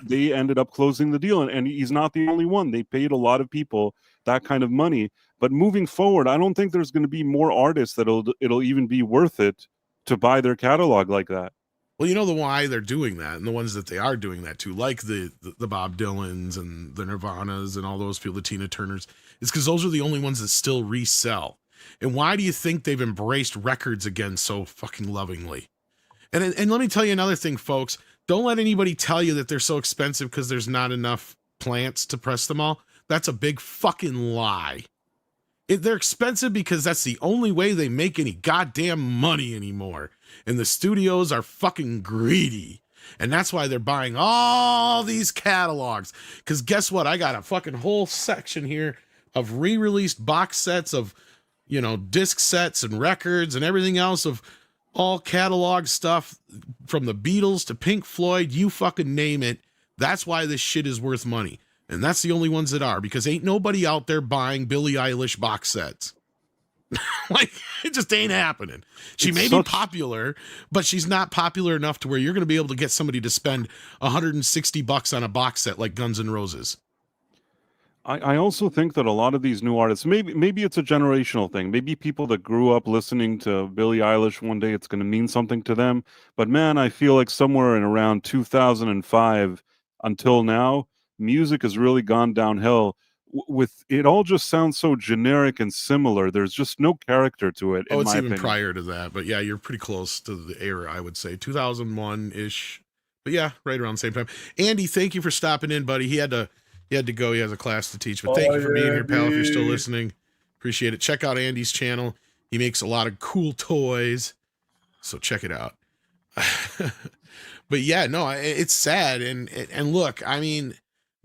they ended up closing the deal, and he's not the only one. They paid a lot of people that kind of money. But moving forward, I don't think there's going to be more artists that it'll even be worth it to buy their catalog like that. Well, you know why they're doing that, and the ones that they are doing that to, like the Bob Dylans and the Nirvanas and all those people, the Tina Turners, is because those are the only ones that still resell. And why do you think they've embraced records again so fucking lovingly? And let me tell you another thing, folks. Don't let anybody tell you that they're so expensive because there's not enough plants to press them all. That's a big fucking lie. They're expensive because that's the only way they make any goddamn money anymore. And the studios are fucking greedy. And that's why they're buying all these catalogs. Because guess what? I got a fucking whole section here of re-released box sets of, disc sets and records and everything else of all catalog stuff from the Beatles to Pink Floyd, you fucking name it. That's why this shit is worth money. And that's the only ones that are, because ain't nobody out there buying Billie Eilish box sets. Like, it just ain't happening. She may be popular, but she's not popular enough to where you're going to be able to get somebody to spend $160 on a box set like Guns N' Roses. I also think that a lot of these new artists, maybe it's a generational thing. Maybe people that grew up listening to Billie Eilish one day, it's going to mean something to them. But man, I feel like somewhere in around 2005 until now, music has really gone downhill with it all just sounds so generic and similar. There's just no character to it, Oh, in it's my even opinion. prior to that, but yeah, you're pretty close to the era, I would say 2001 ish. But yeah, right around the same time. Andy, thank you for stopping in, buddy. He had to go. He has a class to teach, but thank you for being here, pal. If you're still listening, appreciate it. Check out Andy's channel. He makes a lot of cool toys, so check it out. But yeah, no, it's sad. And look, I mean,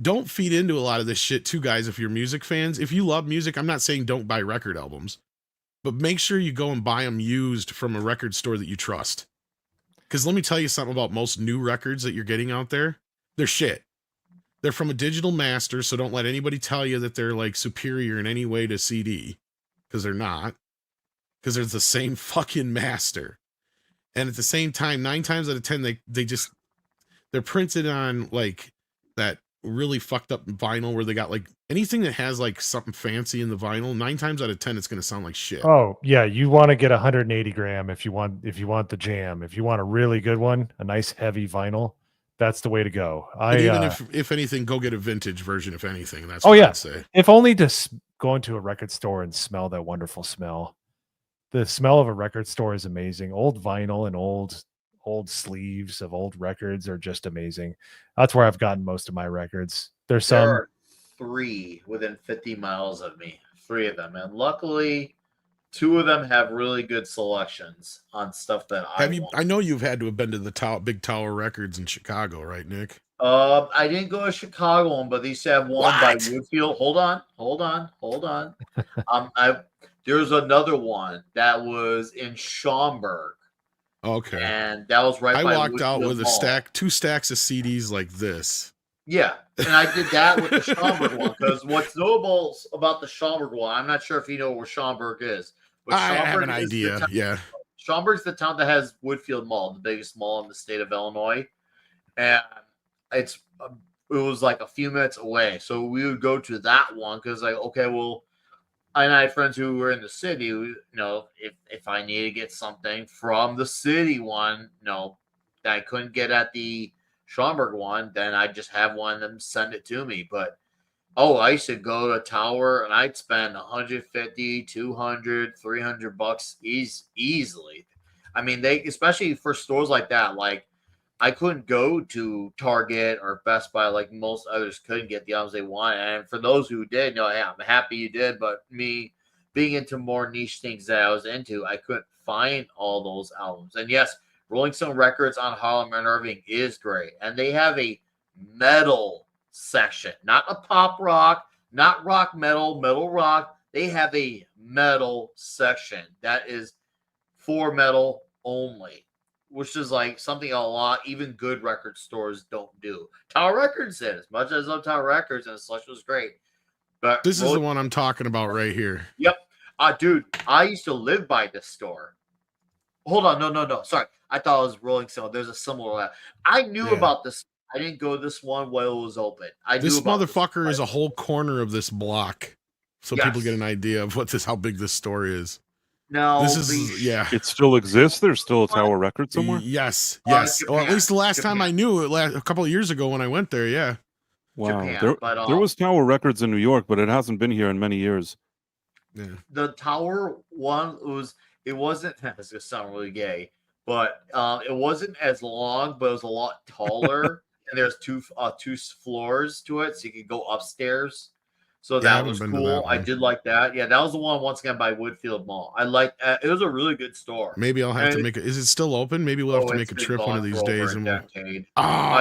don't feed into a lot of this shit too, guys. If you're music fans, if you love music, I'm not saying don't buy record albums, but make sure you go and buy them used from a record store that you trust. Because let me tell you something about most new records that you're getting out there. They're shit. They're from a digital master, so don't let anybody tell you that they're like superior in any way to CD, because they're not. Because they're the same fucking master. And at the same time, 9 times out of 10, they're printed on like that really fucked up vinyl where they got like anything that has like something fancy in the vinyl. 9 times out of 10, it's going to sound like shit. Oh yeah, you want to get 180 gram if you want the jam. If you want a really good one, a nice heavy vinyl, that's the way to go. But even if anything, go get a vintage version. If anything, that's oh what yeah, I'd say. if only to go into a record store and smell that wonderful smell. The smell of a record store is amazing. Old vinyl and old sleeves of old records are just amazing. That's where I've gotten most of my records. There's There some are 3 within 50 miles of me, 3 of them, and luckily 2 of them have really good selections on stuff that I want. I know you've had to have been to the Big Tower Records in Chicago, right, Nick? I didn't go to Chicago one, but they used to have one by What? Woodfield. Hold on. There's another one that was in Schaumburg, Okay. and that was right I by walked out Woodfield with Mall. 2 stacks of CDs like this. Yeah, and I did that with the Schaumburg one because what's notable about the Schaumburg one, I'm not sure if you know where Schaumburg is, but I have Schaumburg an is the idea. town, Yeah. Schaumburg's the town that has Woodfield Mall, the biggest mall in the state of Illinois, and it was like a few minutes away. So we would go to that one because like, okay, well, I had friends who were in the city. You know, if I need to get something from the city one, that I couldn't get at the Schaumburg one, then I just have one of them send it to me. But I used to go to Tower and I'd spend 150, 200, $300 easily. I mean, they especially for stores like that, like I couldn't go to Target or Best Buy like most others couldn't get the items they wanted. And for those who did, hey, I'm happy you did. But me being into more niche things that I was into, I couldn't find all those albums. And yes, Rolling Stone Records on Harlem and Irving is great. And they have a metal section, not a pop rock, not rock metal, metal rock. They have a metal section that is for metal only, which is like something a lot even good record stores don't do. Tower Records did, as much as I love Tower Records and such was great. But This is the one I'm talking about right here. Yep. Dude, I used to live by this store. Hold on, no. Sorry. I thought it was Rolling Stone. There's a similar. I knew about this. I didn't go this one while it was open. This motherfucker is a whole corner of this block. So people get an idea of how big this store is. No, this is It still exists. There's still a Tower Record somewhere. Yes. Or at least the last time I knew it, a couple of years ago when I went there. Yeah. Wow. Japan, there was Tower Records in New York, but it hasn't been here in many years. Yeah. The Tower one it wasn't. It's gonna sound really gay, but it wasn't as long, but it was a lot taller. And there's two floors to it, so you could go upstairs. So that was cool. I did like that. Yeah, that was the one once again by Woodfield Mall. I like it was a really good store. Maybe I'll have to make it. Is it still open? Maybe we'll have to make a trip one of these days. And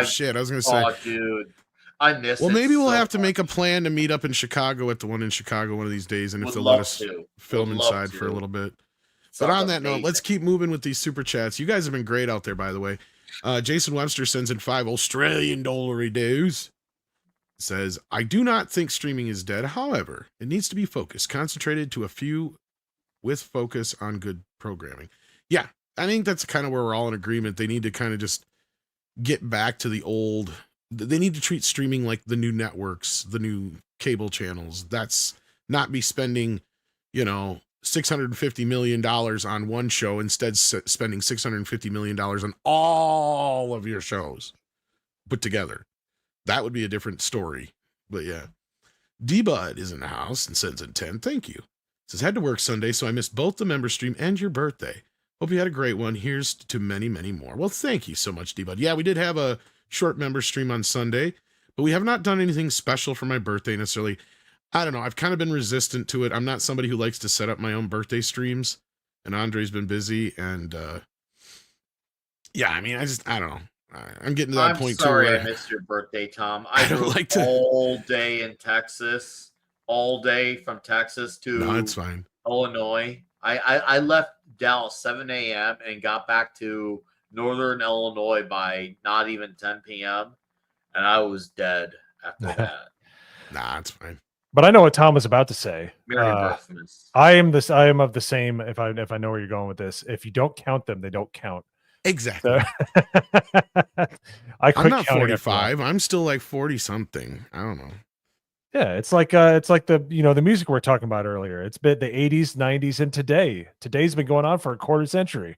shit, I was gonna say, dude, I miss. Well, maybe we'll have to make a plan to meet up in Chicago at the one in Chicago one of these days, and if they'll let us film inside for a little bit. But on that note, let's keep moving with these super chats. You guys have been great out there, by the way. Jason Webster sends in $5 Australian dues. Says, I do not think streaming is dead. However, it needs to be focused, concentrated to a few with focus on good programming. Yeah, I think that's kind of where we're all in agreement. They need to kind of just get back to the old. They need to treat streaming like the new networks, the new cable channels. That's not be spending, $650 million on one show, instead spending $650 million on all of your shows put together. That would be a different story. But yeah. D-Bud is in the house and sends in 10. Thank you. Says, had to work Sunday, so I missed both the member stream and your birthday. Hope you had a great one. Here's to many, many more. Well, thank you so much, D-Bud. Yeah, we did have a short member stream on Sunday, but we have not done anything special for my birthday necessarily. I don't know. I've kind of been resistant to it. I'm not somebody who likes to set up my own birthday streams, and Andre's been busy. And yeah, I mean, I don't know. I'm getting to that point sorry too. I missed your birthday, Tom. I don't drove like to all day in Texas, all day from Texas to No, it's fine. Illinois. I left Dallas 7 a.m. and got back to Northern Illinois by not even 10 p.m. and I was dead after that. Nah, it's fine. But I know what Tom was about to say. Merry Birthmas. I am of the same. If I know where you're going with this, if you don't count them, they don't count. Exactly. So, I'm not 45. I'm still like 40 something. I don't know. Yeah, it's like the the music we're talking about earlier. It's been the 80s, 90s, and today. Today's been going on for a quarter century.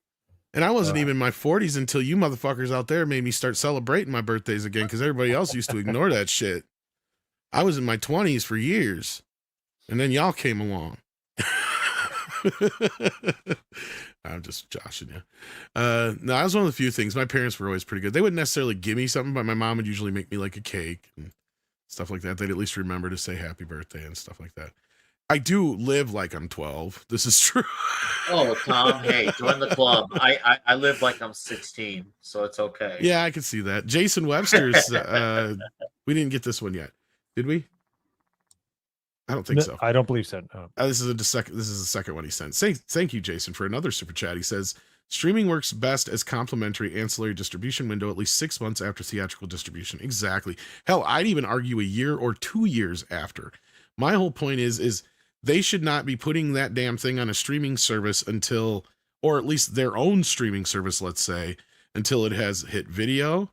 And I wasn't even in my 40s until you motherfuckers out there made me start celebrating my birthdays again, because everybody else used to ignore that shit. I was in my 20s for years, and then y'all came along. I'm just joshing you. No, that was one of the few things. My parents were always pretty good. They wouldn't necessarily give me something, but my mom would usually make me like a cake and stuff like that. They'd at least remember to say happy birthday and stuff like that. I do live like I'm 12. This is true. Oh, Tom, hey, join the club. I live like I'm 16, so it's okay. Yeah, I can see that. Jason Webster's, we didn't get this one yet. Did we? I don't think so. I don't believe so. No. This is the second one he sent. Thank you, Jason, for another super chat. He says, streaming works best as complementary ancillary distribution window at least 6 months after theatrical distribution. Exactly. Hell, I'd even argue a year or 2 years after. My whole point is they should not be putting that damn thing on a streaming service until, or at least their own streaming service, let's say, until it has hit video,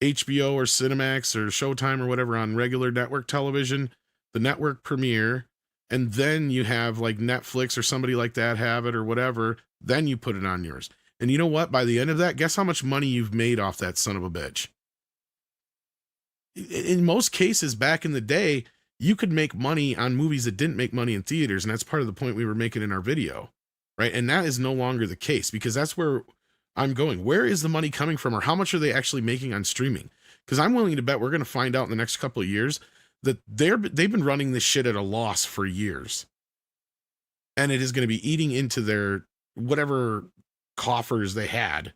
HBO or Cinemax or Showtime or whatever on regular network television, the network premiere, and then you have like Netflix or somebody like that have it or whatever, then you put it on yours. And you know what? By the end of that, guess how much money you've made off that son of a bitch? In most cases back in the day, you could make money on movies that didn't make money in theaters, and that's part of the point we were making in our video, right? And that is no longer the case, because that's where I'm going. Where is the money coming from, or how much are they actually making on streaming? Because I'm willing to bet we're going to find out in the next couple of years that they've been running this shit at a loss for years, and it is going to be eating into their whatever coffers they had.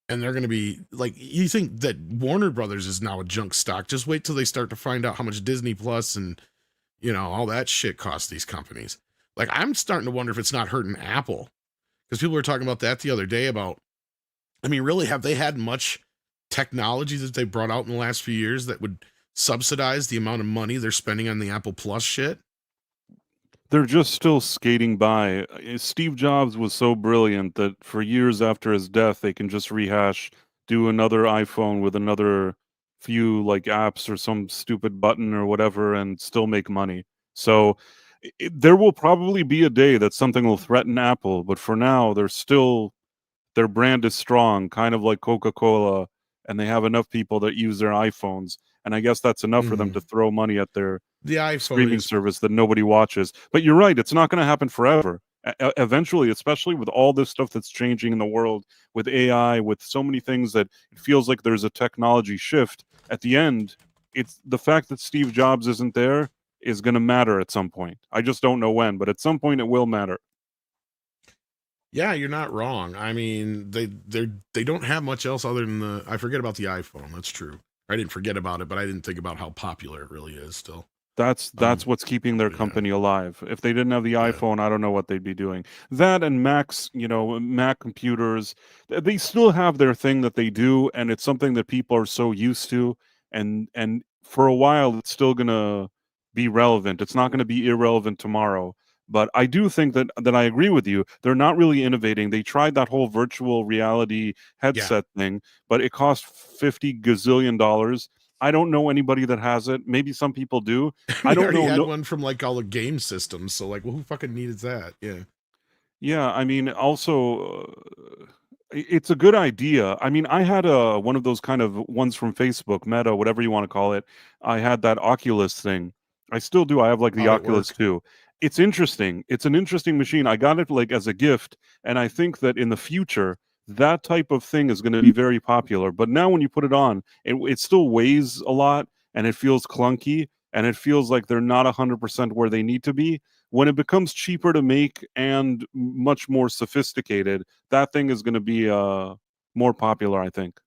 And they're going to be like, you think that Warner Brothers is now a junk stock? Just wait till they start to find out how much Disney Plus and, all that shit costs these companies. Like, I'm starting to wonder if it's not hurting Apple, because people were talking about that the other day about, I mean, really, have they had much technology that they brought out in the last few years that would subsidize the amount of money they're spending on the Apple Plus shit? They're just still skating by. Steve Jobs was so brilliant that for years after his death, they can just rehash, do another iPhone with another few like apps or some stupid button or whatever, and still make money. So there will probably be a day that something will threaten Apple, but for now, their brand is strong, kind of like Coca-Cola, and they have enough people that use their iPhones. And I guess that's enough for them to throw money at their streaming service that nobody watches. But you're right, it's not going to happen forever. Eventually, especially with all this stuff that's changing in the world, with AI, with so many things that it feels like there's a technology shift. At the end, it's the fact that Steve Jobs isn't there is going to matter at some point. I just don't know when, but at some point it will matter. Yeah, you're not wrong. I mean, they don't have much else other than I forget about the iPhone. That's true. I didn't forget about it, but I didn't think about how popular it really is still. That's what's keeping their company alive. If they didn't have the iPhone, I don't know what they'd be doing. That and Macs, Mac computers, they still have their thing that they do, and it's something that people are so used to, and for a while it's still gonna be relevant. It's not gonna be irrelevant tomorrow. But I do think that I agree with you. They're not really innovating. They tried that whole virtual reality headset thing, but it cost $50 gazillion. I don't know anybody that has it. Maybe some people do. I don't know. Had one from like all the game systems. So like, well, who fucking needed that? Yeah. Yeah. I mean, also, It's a good idea. I mean, I had one of those kind of ones from Facebook, Meta, whatever you want to call it. I had that Oculus thing. I still do. I have like the How'd it Oculus work? 2. It's interesting. It's an interesting machine. I got it like as a gift, and I think that in the future, that type of thing is going to be very popular. But now when you put it on, it still weighs a lot, and it feels clunky, and it feels like they're not 100% where they need to be. When it becomes cheaper to make and much more sophisticated, that thing is going to be more popular, I think.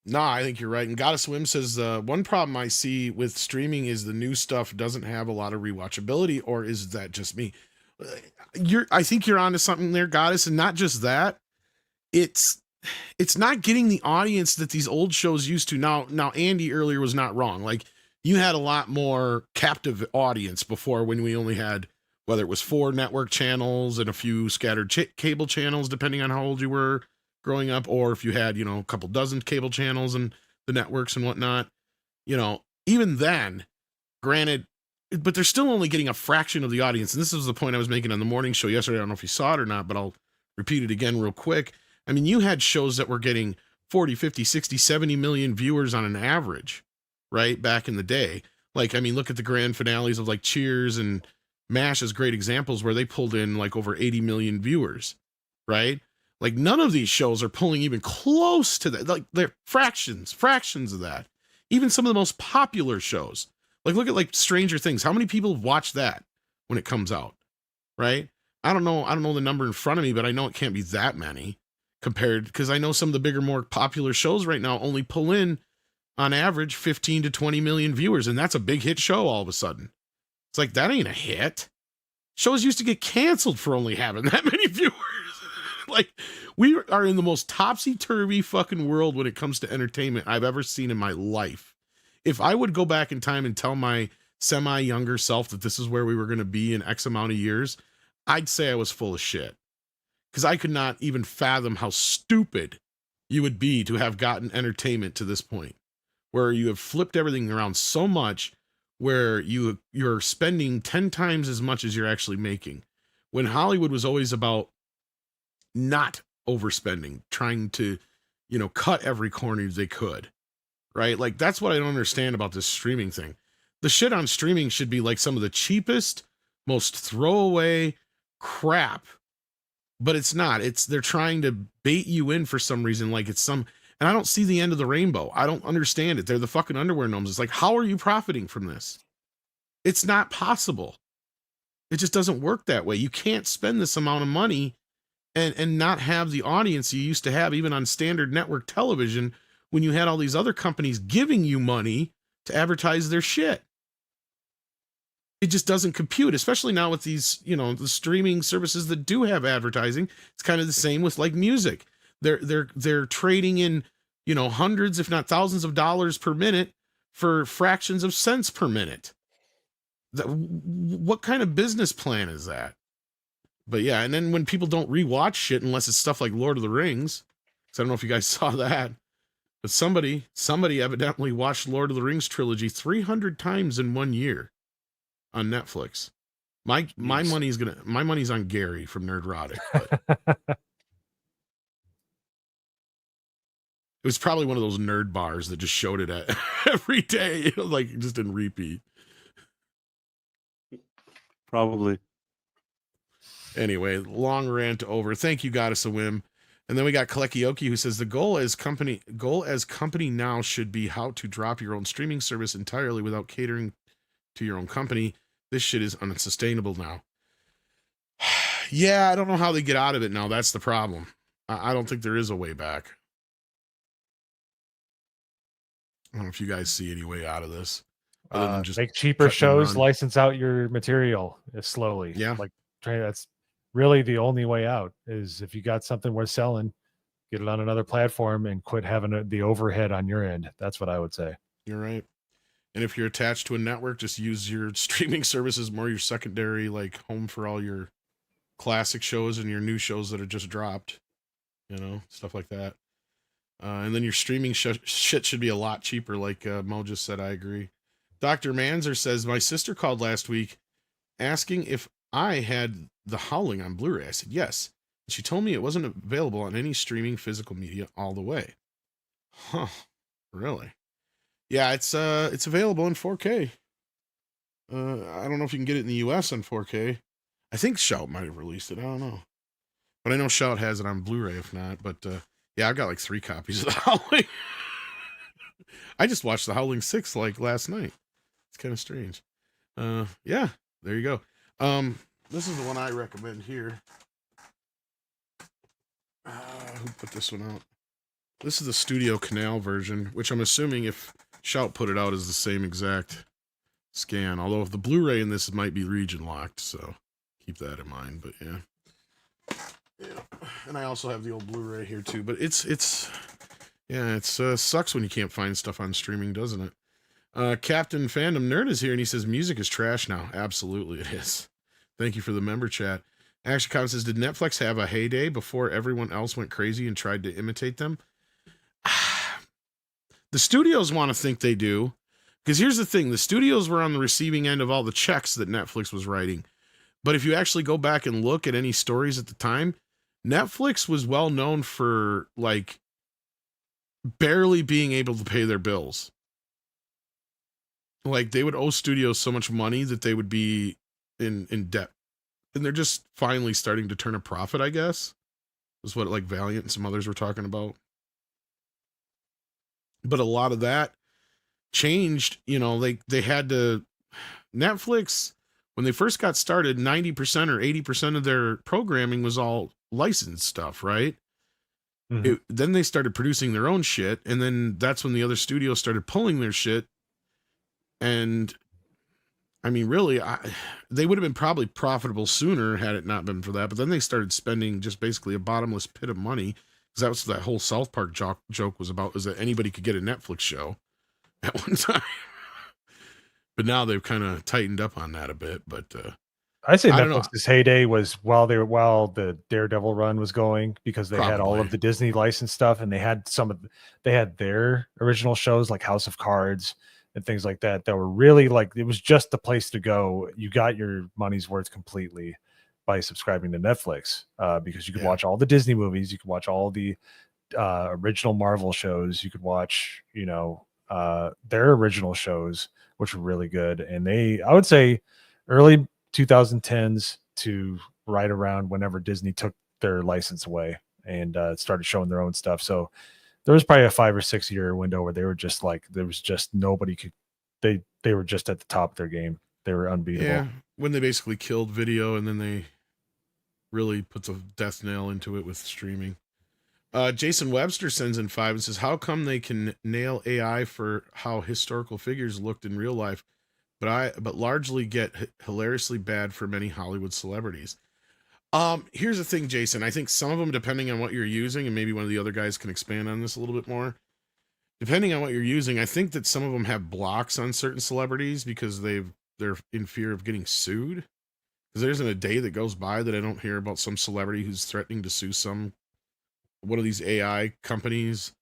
No, I think you're right. And Gotta Swim says one problem I see with streaming is the new stuff doesn't have a lot of rewatchability, or is that just me? I think you're onto something there, Goddess, and not just that. It's not getting the audience that these old shows used to. Now Andy earlier was not wrong. Like, you had a lot more captive audience before, when we only had, whether it was 4 network channels and a few scattered cable channels, depending on how old you were growing up, or if you had, a couple dozen cable channels and the networks and whatnot. Even then, granted, but they're still only getting a fraction of the audience. And this is the point I was making on the morning show yesterday. I don't know if you saw it or not, but I'll repeat it again real quick. I mean, you had shows that were getting 40, 50, 60, 70 million viewers on an average, right? Back in the day. Like, I mean, look at the grand finales of like Cheers and MASH as great examples, where they pulled in like over 80 million viewers, right? Like, none of these shows are pulling even close to that. Like, they're fractions of that. Even some of the most popular shows. Like, look at like Stranger Things. How many people watch that when it comes out, right? I don't know the number in front of me, but I know it can't be that many compared, because I know some of the bigger, more popular shows right now only pull in, on average, 15 to 20 million viewers, and that's a big hit show all of a sudden. It's like, that ain't a hit. Shows used to get canceled for only having that many viewers. Like, we are in the most topsy-turvy fucking world when it comes to entertainment I've ever seen in my life. If I would go back in time and tell my semi-younger self that this is where we were going to be in X amount of years, I'd say I was full of shit. Because I could not even fathom how stupid you would be to have gotten entertainment to this point, where you have flipped everything around so much, where you're spending 10 times as much as you're actually making. When Hollywood was always about not overspending, trying to, cut every corner they could, right? Like, that's what I don't understand about this streaming thing. The shit on streaming should be like some of the cheapest, most throwaway crap, but it's not. They're trying to bait you in for some reason, like it's some, and I don't see the end of the rainbow. I don't understand it. They're the fucking underwear gnomes. It's like, how are you profiting from this? It's not possible. It just doesn't work that way. You can't spend this amount of money and not have the audience you used to have, even on standard network television, when you had all these other companies giving you money to advertise their shit. It just doesn't compute, especially now with these, the streaming services that do have advertising. It's kind of the same with like music. They're trading in, hundreds, if not thousands of dollars per minute for fractions of cents per minute. What kind of business plan is that? But yeah, and then when people don't rewatch shit unless it's stuff like Lord of the Rings, because I don't know if you guys saw that, but somebody evidently watched Lord of the Rings trilogy 300 times in 1 year on Netflix. My money's on Gary from Nerdrotic. But it was probably one of those nerd bars that just showed it at every day, like just in repeat. Probably. Anyway, long rant over. Thank you, Goddess of Whim. And then we got Kalekioki, who says the goal as company now should be how to drop your own streaming service entirely without catering to your own company. This shit is unsustainable now. Yeah, I don't know how they get out of it now. That's the problem. I don't think there is a way back. I don't know if you guys see any way out of this. Other than just make cheaper cut and shows, run. license out your material slowly. Yeah. Like, that's really the only way out, is if you got something worth selling, get it on another platform and quit having the overhead on your end. That's what I would say. You're right. And if you're attached to a network, just use your streaming services more your secondary, like, home for all your classic shows and your new shows that are just dropped, stuff like that. And then your streaming shit should be a lot cheaper, like Mo just said. I agree. Dr. Manzer says, my sister called last week asking if I had The Howling on Blu-ray. I said, yes. She told me it wasn't available on any streaming physical media all the way. Huh. Really? Yeah, it's available in 4K. I don't know if you can get it in the US on 4K. I think Shout might have released it. I don't know. But I know Shout has it on Blu-ray if not. But yeah, I've got like 3 copies of The Howling. I just watched The Howling 6 like last night. It's kind of strange. Yeah, there you go. This is the one I recommend here. Who put this one out? This is the Studio Canal version, which I'm assuming if Shout put it out is the same exact scan. Although if the Blu-ray in this might be region locked, so keep that in mind. But yeah. And I also have the old Blu-ray here too. But it's sucks when you can't find stuff on streaming, doesn't it? Captain Fandom Nerd is here and he says music is trash now. Absolutely it is. Thank you for the member chat. Action Common says, did Netflix have a heyday before everyone else went crazy and tried to imitate them? The studios want to think they do. Because here's the thing. The studios were on the receiving end of all the checks that Netflix was writing. But if you actually go back and look at any stories at the time, Netflix was well known for, like, barely being able to pay their bills. Like, they would owe studios so much money that they would be in debt. And they're just finally starting to turn a profit, I guess. Is what like Valiant and some others were talking about. But a lot of that changed, you know, they had to Netflix, when they first got started, 90% or 80% of their programming was all licensed stuff, right? Mm-hmm. Then they started producing their own shit, and then that's when the other studios started pulling their shit. And I mean, really, they would have been probably profitable sooner had it not been for that. But then they started spending just basically a bottomless pit of money, because that was that whole South Park joke was about, is that anybody could get a Netflix show at one time. But now they've kind of tightened up on that a bit. But I say I don't know. Netflix's heyday was while the Daredevil run was going, because they had all Probably. of the Disney licensed stuff, and they had they had their original shows like House of Cards and things like that were really like, it was just the place to go. You got your money's worth completely by subscribing to Netflix, because you could watch all the Disney movies, you could watch all the original Marvel shows, you could watch, you know, their original shows, which were really good. And I would say early 2010s to right around whenever Disney took their license away and started showing their own stuff. So there was probably a 5 or 6 year window where they were just like, there was just nobody could, they were just at the top of their game. They were unbeatable. Yeah, when they basically killed video and then they really put the death nail into it with streaming. Jason Webster sends in 5 and says, how come they can nail AI for how historical figures looked in real life, but largely get hilariously bad for many Hollywood celebrities? Here's the thing, Jason. I think some of them, depending on what you're using, and maybe one of the other guys can expand on this a little bit more. Depending on what you're using, I think that some of them have blocks on certain celebrities because they're in fear of getting sued. Because there isn't a day that goes by that I don't hear about some celebrity who's threatening to sue one of these AI companies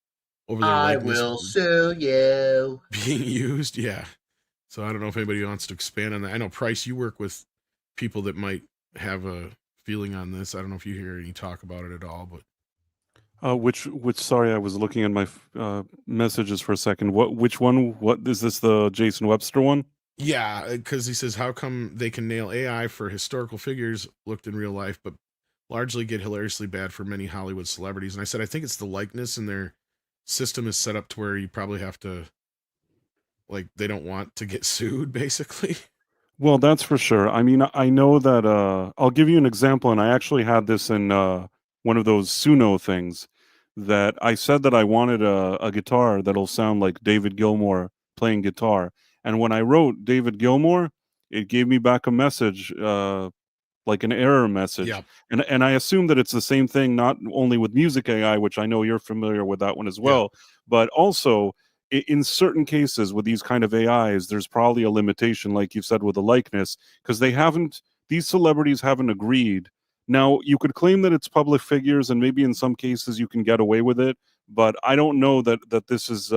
over their likeness. I will sue you. Being used, yeah. So I don't know if anybody wants to expand on that. I know, Price, you work with people that might have a feeling on this. I don't know if you hear any talk about it at all, but which sorry, I was looking at my messages for a second. Which one? What is this? The Jason Webster one? yeah, because he says, how come they can nail AI for historical figures looked in real life, but largely get hilariously bad for many Hollywood celebrities? And I said, I think it's the likeness, and their system is set up to where you probably have to, like, they don't want to get sued, basically. Well, that's for sure. I mean, I know that I'll give you an example, and I actually had this in one of those Suno things, that I said that I wanted a guitar that'll sound like David Gilmour playing guitar. And when I wrote David Gilmour, it gave me back a message, like an error message. Yeah. And I assume that it's the same thing, not only with music AI, which I know you're familiar with that one as well, but also in certain cases with these kind of AIs, there's probably a limitation, like you said, with the likeness, because these celebrities haven't agreed. Now, you could claim that it's public figures, and maybe in some cases you can get away with it, but I don't know that this is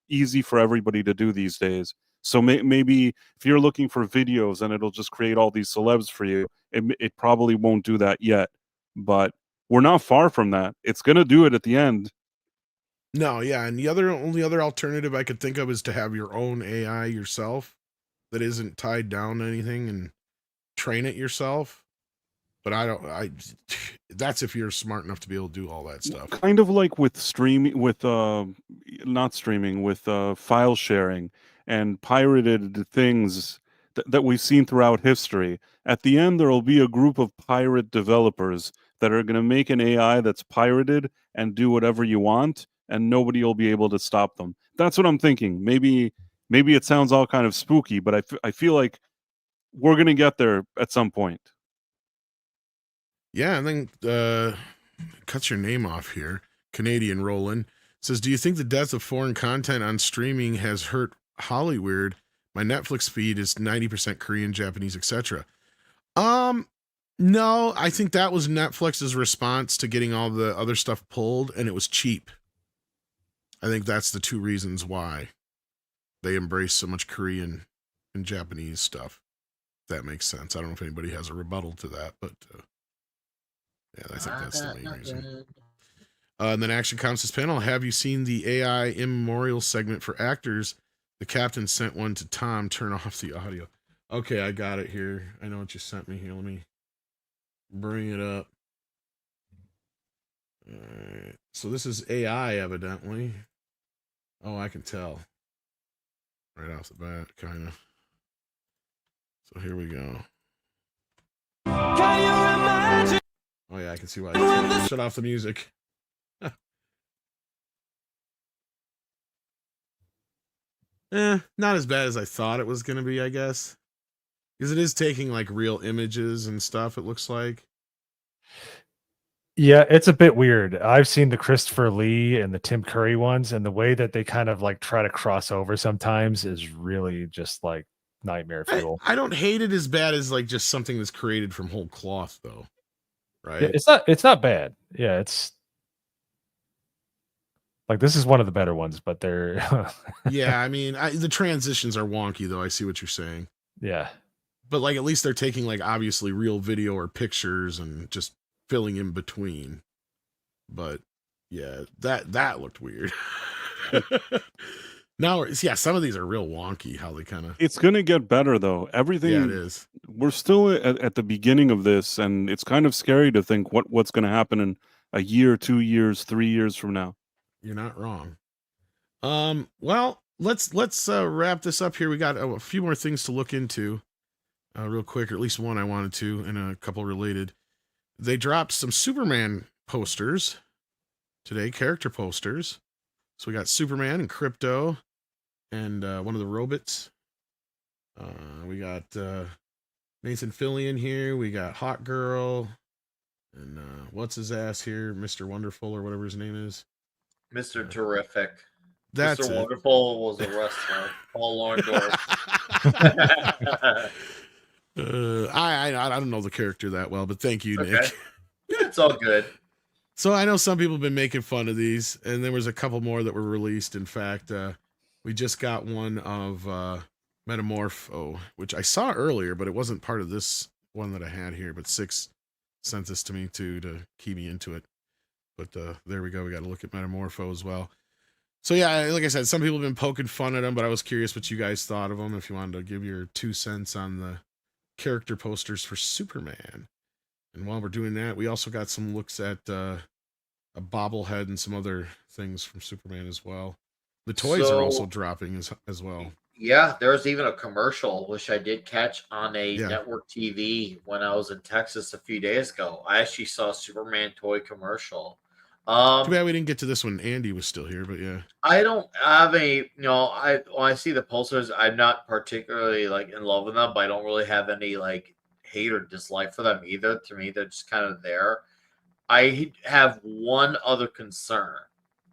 easy for everybody to do these days. So maybe if you're looking for videos and it'll just create all these celebs for you, it probably won't do that yet. But we're not far from that. It's gonna do it at the end. No, yeah, and the only other alternative I could think of is to have your own AI yourself that isn't tied down to anything and train it yourself. But that's if you're smart enough to be able to do all that stuff. Kind of like with streaming, with not streaming, with file sharing and pirated things that we've seen throughout history. At the end, there will be a group of pirate developers that are going to make an AI that's pirated and do whatever you want, and nobody will be able to stop them. That's what I'm thinking. Maybe it sounds all kind of spooky, but I feel like we're going to get there at some point. Yeah, and then cuts your name off here. Canadian Roland says, "Do you think the death of foreign content on streaming has hurt Hollywood? My Netflix feed is 90% Korean, Japanese, etc." No, I think that was Netflix's response to getting all the other stuff pulled, and it was cheap. I think that's the two reasons why they embrace so much Korean and Japanese stuff. If that makes sense. I don't know if anybody has a rebuttal to that, but yeah, I think that's the main reason. And then Action Counts panel. Have you seen the AI immemorial segment for actors? The captain sent one to Tom. Turn off the audio. Okay, I got it here. I know what you sent me here. Let me bring it up. All right. So this is AI, evidently. Oh, I can tell. Right off the bat, kind of. So here we go. Can you imagine? Oh, yeah, I can see why. Shut off the music. Not as bad as I thought it was going to be, I guess. Because it is taking like real images and stuff, it looks like. Yeah, it's a bit weird. I've seen the Christopher Lee and the Tim Curry ones, and the way that they kind of like try to cross over sometimes is really just like nightmare fuel. I don't hate it as bad as like just something that's created from whole cloth, though. Right? Yeah, it's not bad. Yeah, it's like this is one of the better ones, but they're Yeah, I mean, the transitions are wonky, though. I see what you're saying. yeah. But like at least they're taking like obviously real video or pictures and just filling in between. But yeah, that looked weird. Now, yeah, some of these are real wonky. How they kind of. It's gonna get better though. Everything. Yeah, it is. We're still at the beginning of this, and it's kind of scary to think what's going to happen in a year, 2 years, 3 years from now. You're not wrong. Well, let's wrap this up here. We got a few more things to look into, real quick, or at least one I wanted to, and a couple related. They dropped some Superman posters today, character posters. So we got Superman and Crypto, and one of the robots. We got Nathan Fillion here. We got Hot Girl, and what's his ass here, Mr. Wonderful or whatever his name is. Mr. Terrific. That's Mr. it. Wonderful was a wrestler. Paul Orndorff. I don't know the character that well, but thank you, Okay. Nick. It's all good. So I know some people have been making fun of these, and there was a couple more that were released. In fact, we just got one of Metamorpho, which I saw earlier, but it wasn't part of this one that I had here. But Six sent this to me to key me into it. But there we go. We got to look at Metamorpho as well. So yeah, like I said, some people have been poking fun at them, but I was curious what you guys thought of them. If you wanted to give your 2 cents on the character posters for Superman. And while we're doing that, we also got some looks at a bobblehead and some other things from Superman as well. The toys are also dropping as well. Yeah, there was even a commercial, which I did catch on a network TV when I was in Texas a few days ago. I actually saw a Superman toy commercial. Too bad we didn't get to this one. Andy was still here, but yeah. I don't have any, when I see the posters, I'm not particularly like in love with them, but I don't really have any like hate or dislike for them either. To me, they're just kind of there. I have one other concern,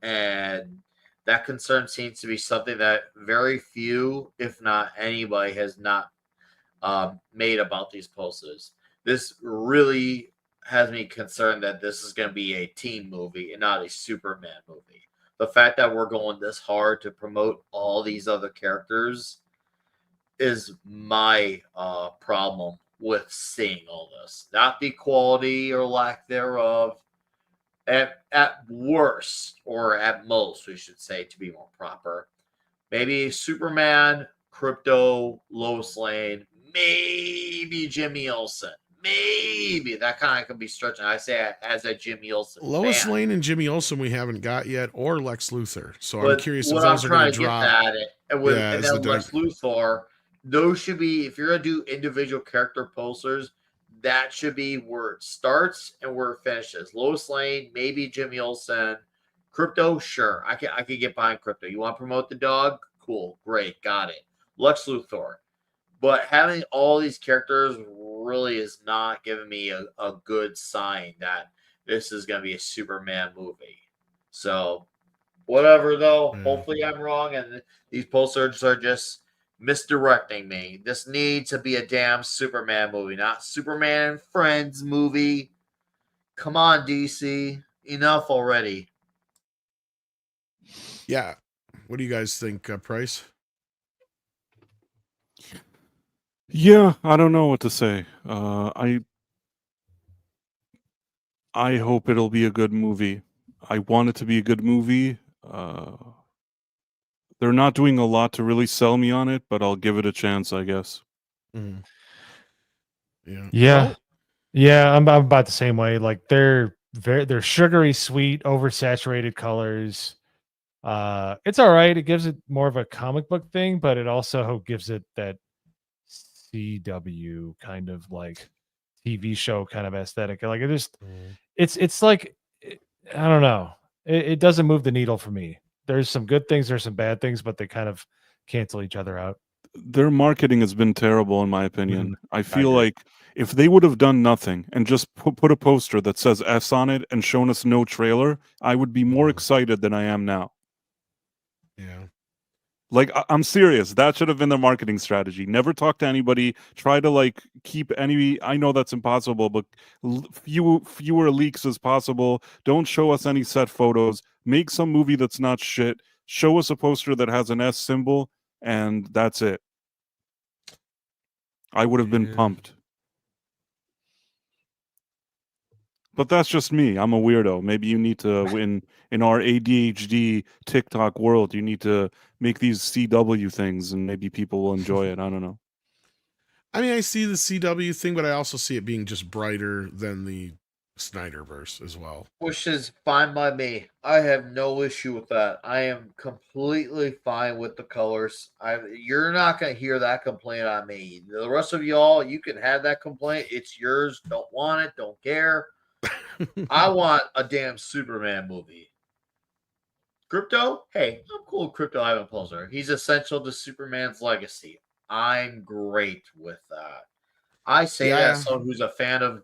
and that concern seems to be something that very few, if not anybody, has not made about these posters. This really has me concerned that this is going to be a teen movie and not a Superman movie. The fact that we're going this hard to promote all these other characters is my problem with seeing all this. Not the quality or lack thereof, At worst, or at most, we should say, to be more proper, maybe Superman, Crypto, Lois Lane, maybe Jimmy Olsen. Maybe that kind of could be stretching. I say as a Jimmy Olsen Lois fan. Lane and Jimmy Olsen we haven't got yet, or Lex Luthor. So I'm But curious if what I'm those are going trying to to get drop. at it Yeah, and is the then Lex Luthor, those should be, if you're gonna do individual character posters, that should be where it starts and where it finishes. Lois Lane, maybe Jimmy Olsen, Crypto, sure. I can get behind Crypto. You want to promote the dog? Cool, great, got it. Lex Luthor. But having all these characters really is not giving me a good sign that this is gonna be a Superman movie. So whatever, though. Yeah. Hopefully, I'm wrong, and these posters are just misdirecting me. This needs to be a damn Superman movie, not Superman and Friends movie. Come on, DC. Enough already. Yeah. What do you guys think, Price? Yeah, I don't know what to say. I hope it'll be a good movie. I want it to be a good movie. They're not doing a lot to really sell me on it, but I'll give it a chance, I guess. Mm. Yeah. Yeah. Well, Yeah, I'm about the same way. Like they're sugary sweet, oversaturated colors. It's all right. It gives it more of a comic book thing, but it also gives it that CW kind of like TV show kind of aesthetic. Like it just it's like I don't know. It doesn't move the needle for me. There's some good things, there's some bad things, but they kind of cancel each other out. Their marketing has been terrible, in my opinion. I feel agree. like if they would have done nothing and just put a poster that says S on it and shown us no trailer, I would be more excited than I am now. yeah. Like, I'm serious. That should have been their marketing strategy. Never talk to anybody. Try to like keep any. I know that's impossible, but fewer leaks as possible. Don't show us any set photos. Make some movie that's not shit. Show us a poster that has an S symbol, and that's it. I would have been Yeah. pumped. But that's just me. I'm a weirdo. Maybe you need to in our ADHD TikTok world, you need to make these CW things and maybe people will enjoy it. I don't know. I mean, I see the CW thing, but I also see it being just brighter than the Snyderverse as well. Which is fine by me. I have no issue with that. I am completely fine with the colors. You're not gonna hear that complaint on me. The rest of y'all, you can have that complaint. It's yours. Don't want it. Don't care. I want a damn Superman movie. Crypto? Hey, I'm cool with Crypto having a poster. He's essential to Superman's legacy. I'm great with that. I say that Yeah. as someone who's a fan of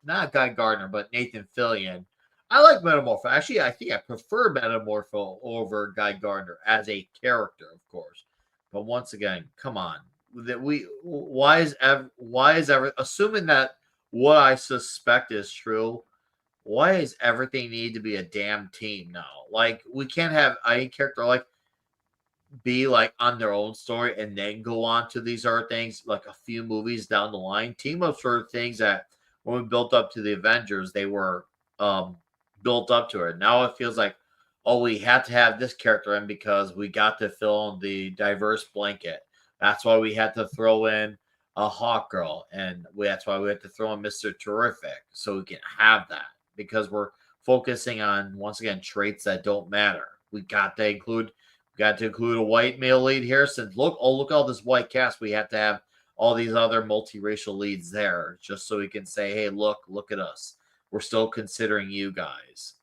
not Guy Gardner, but Nathan Fillion. I like Metamorpho. Actually, I think I prefer Metamorpho over Guy Gardner as a character, of course. But once again, come on. Why is assuming that what I suspect is true, why does everything need to be a damn team now? Like we can't have a character like be like on their own story and then go on to these other things like a few movies down the line. Team ups were things that when we built up to the Avengers, they were built up to it. Now it feels like, oh, we had to have this character in because we got to fill in the diverse blanket. That's why we had to throw in a Hawk Girl, and that's why we had to throw in Mr. Terrific so we can have that because we're focusing on once again traits that don't matter. We got to include a white male lead here. Since look all this white cast, we have to have all these other multiracial leads there, just so we can say, hey, look at us. We're still considering you guys.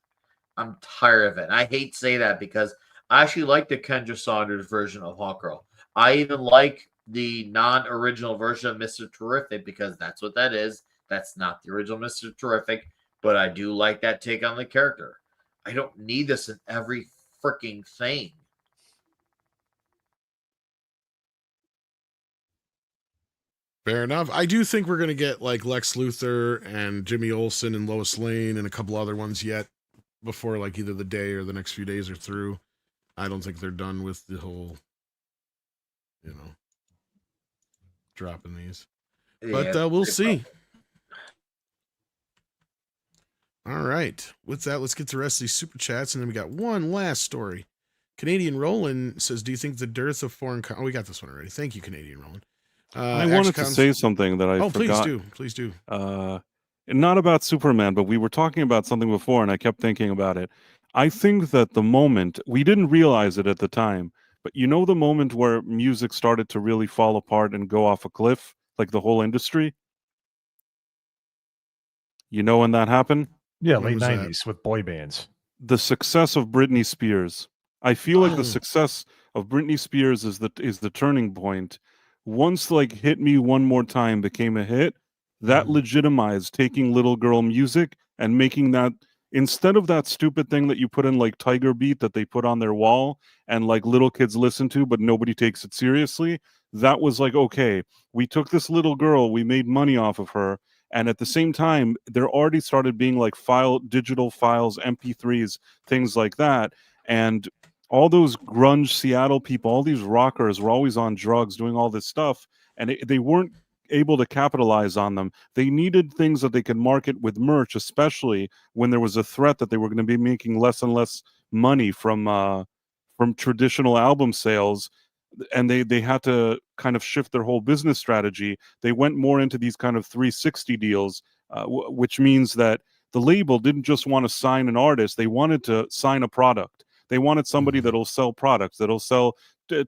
I'm tired of it. And I hate to say that because I actually like the Kendra Saunders version of Hawkgirl. I even like the non-original version of Mr. Terrific because that's what that is. That's not the original Mr. Terrific, but I do like that take on the character. I don't need this in every freaking thing. Fair enough. I do think we're going to get like Lex Luthor and Jimmy Olsen and Lois Lane and a couple other ones yet before like either the day or the next few days are through. I don't think they're done with the whole, dropping these. But Yeah, we'll see. All right. With that, let's get to the rest of these super chats, and then we got one last story. Canadian Roland says, "Do you think the dearth of foreign?" Oh, we got this one already. Thank you, Canadian Roland. I wanted to say something that I Oh, forgot. please do. Not about Superman, but we were talking about something before, and I kept thinking about it. I think that the moment we didn't realize it at the time, but you know, the moment where music started to really fall apart and go off a cliff, like the whole industry. You know when that happened? Yeah, When late was that? 90s with boy bands. The success of Britney Spears. I feel like Oh. the success of Britney Spears is the turning point. Once like Hit Me One More Time became a hit, that Mhm. legitimized taking little girl music and making that, instead of that stupid thing that you put in like Tiger Beat that they put on their wall and like little kids listen to but nobody takes it seriously. That was like, okay, we took this little girl, we made money off of her, and at the same time there already started being like digital files, MP3s, things like that. And all those grunge Seattle people, all these rockers were always on drugs doing all this stuff, and they weren't able to capitalize on them. They needed things that they could market with merch, especially when there was a threat that they were going to be making less and less money from traditional album sales. And they had to kind of shift their whole business strategy. They went more into these kind of 360 deals, which means that the label didn't just want to sign an artist, they wanted to sign a product. They wanted somebody that'll sell products, that'll sell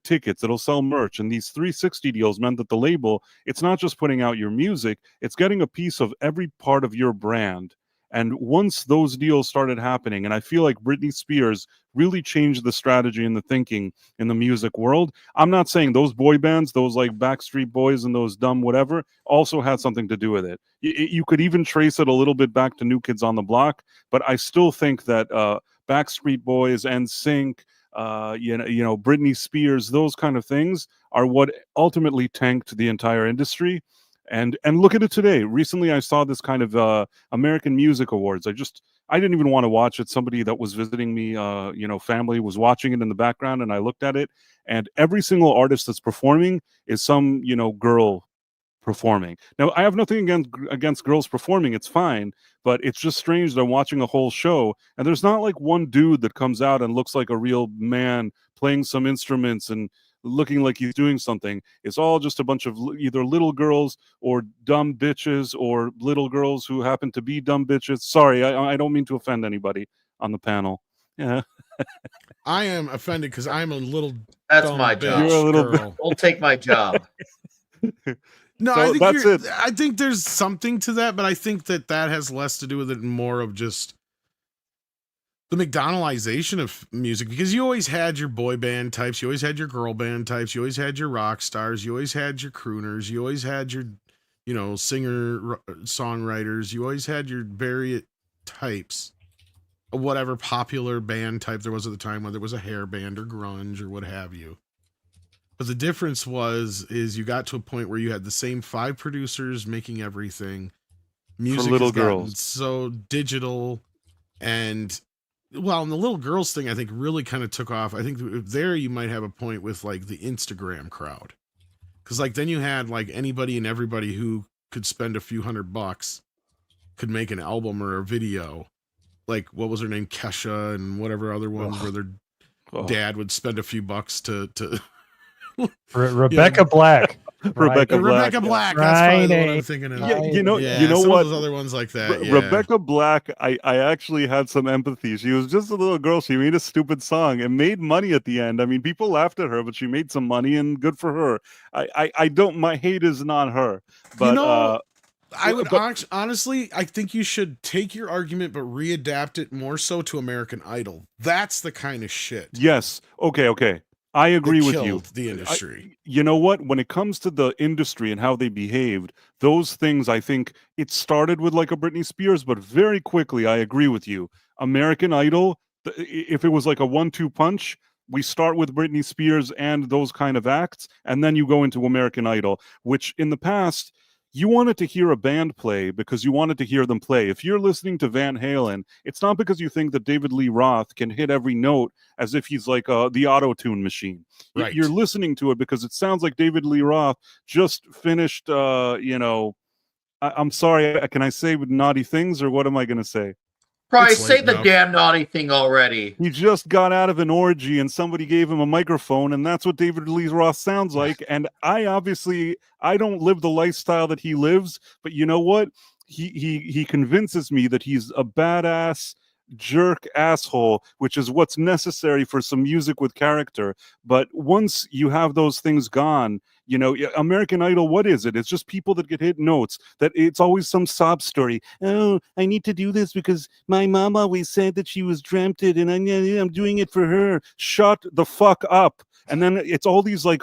tickets, that'll sell merch. And these 360 deals meant that the label, it's not just putting out your music, it's getting a piece of every part of your brand. And once those deals started happening, and I feel like Britney Spears really changed the strategy and the thinking in the music world. I'm not saying those boy bands, those like Backstreet Boys and those dumb whatever, also had something to do with it. You could even trace it a little bit back to New Kids on the Block, but I still think that Backstreet Boys and Sync, Britney Spears, those kind of things are what ultimately tanked the entire industry. And look at it today. Recently, I saw this kind of American Music Awards. I didn't even want to watch it. Somebody that was visiting me, family was watching it in the background, and I looked at it, and every single artist that's performing is some, girl performing. Now, I have nothing against girls performing. It's fine, but it's just strange that I'm watching a whole show and there's not like one dude that comes out and looks like a real man playing some instruments and looking like he's doing something. It's all just a bunch of either little girls or dumb bitches or little girls who happen to be dumb bitches. Sorry, I don't mean to offend anybody on the panel. Yeah. I am offended because I'm a little. That's my job. You're a little girl. Don't take my job. No, So I think that's it. I think there's something to that, but I think that has less to do with it and more of just the McDonaldization of music, because you always had your boy band types, you always had your girl band types, you always had your rock stars, you always had your crooners, you always had your, singer songwriters, you always had your various types of whatever popular band type there was at the time, whether it was a hair band or grunge or what have you. But the difference is you got to a point where you had the same 5 producers making everything. Music little has gotten girls. so digital, and and the little girls thing I think really kind of took off. I think there you might have a point with like the Instagram crowd, because like then you had like anybody and everybody who could spend a few $100 could make an album or a video. Like what was her name, Kesha, and whatever other ones where their dad would spend a few bucks to Rebecca Black. Rebecca Black. Rebecca Black. That's probably what I'm thinking of. Yeah, you know some what? of those other ones like that. Rebecca Black, I actually had some empathy. She was just a little girl. She made a stupid song and made money at the end. I mean, people laughed at her, but she made some money, and good for her. I don't. My hate is not her, but I would honestly, I think you should take your argument, but readapt it more so to American Idol. That's the kind of shit. Yes. Okay. I agree with you. The industry. You know what? When it comes to the industry and how they behaved, those things, I think it started with like a Britney Spears, but very quickly, I agree with you. American Idol, if it was like a 1-2 punch, we start with Britney Spears and those kind of acts, and then you go into American Idol, which in the past, you wanted to hear a band play because you wanted to hear them play. If you're listening to Van Halen, it's not because you think that David Lee Roth can hit every note as if he's like the auto-tune machine. Right. You're listening to it because it sounds like David Lee Roth just finished, I'm sorry, can I say with naughty things, or what am I going to say? Probably It's say late the enough. damn naughty thing already. He just got out of an orgy and somebody gave him a microphone, and that's what David Lee Roth sounds like. And I don't live the lifestyle that he lives, but you know what? He convinces me that he's a badass jerk asshole, which is what's necessary for some music with character. But once you have those things gone, you know, American Idol, what is it? It's just people that get hit notes, that it's always some sob story. Oh, I need to do this because my mom always said that she was dreamt it and I'm doing it for her. Shut the fuck up. And then it's all these like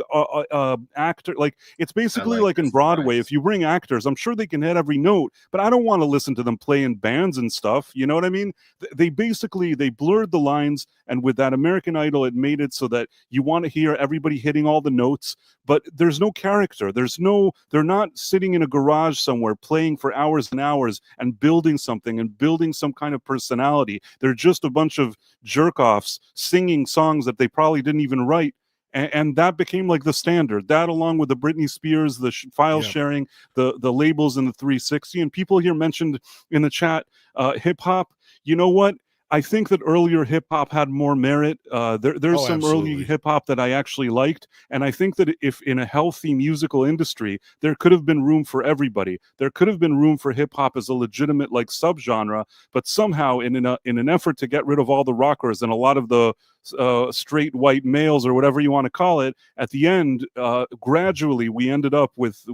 actor, like it's basically like in this Broadway. device. If you bring actors, I'm sure they can hit every note, but I don't want to listen to them play in bands and stuff. You know what I mean? They basically they blurred the lines, and with that American Idol, it made it so that you want to hear everybody hitting all the notes, but there's no character. They're not sitting in a garage somewhere playing for hours and hours and building something and building some kind of personality. They're just a bunch of jerk-offs singing songs that they probably didn't even write. And that became like the standard. That, along with the Britney Spears, the file sharing, the labels in the 360, and people here mentioned in the chat hip hop. You know what? I think that earlier hip hop had more merit. There's some absolutely. early hip hop that I actually liked, and I think that if in a healthy musical industry, there could have been room for everybody. There could have been room for hip hop as a legitimate like subgenre, but somehow in an effort to get rid of all the rockers and a lot of the straight white males or whatever you want to call it, at the end, gradually we ended up with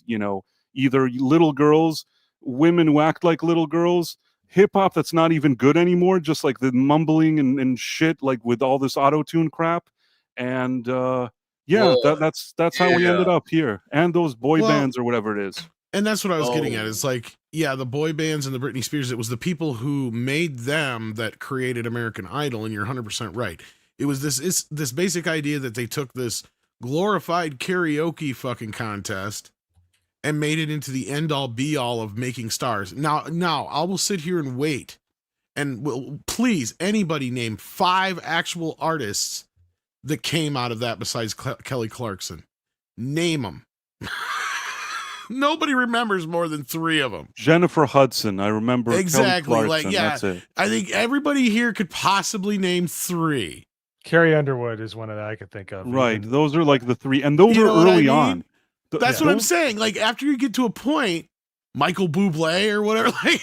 you know, either little girls, women who act like little girls, hip hop that's not even good anymore, just like the mumbling and shit, like with all this auto tune crap, and yeah, Whoa. that's how we ended Yeah. up here, and those boy Well, bands or whatever it is. And that's what I was getting at. Oh. It's like, yeah, the boy bands and the Britney Spears, it was the people who made them that created American Idol, and you're 100% right. It was this basic idea that they took this glorified karaoke fucking contest and made it into the end all be all of making stars. Now I will sit here and wait, and will please anybody name 5 actual artists that came out of that besides Kelly Clarkson. Name them. Nobody remembers more than 3 of them. Jennifer Hudson, I remember. Exactly. Kelly Like, Clarkson, yeah, that's it. I think everybody here could possibly name 3. Carrie Underwood is one that I could think of. Right, even. those are like the 3, and those You are know what I early mean? on. That's what I'm Those- saying. Like, after you get to a point, Michael Bublé or whatever, like,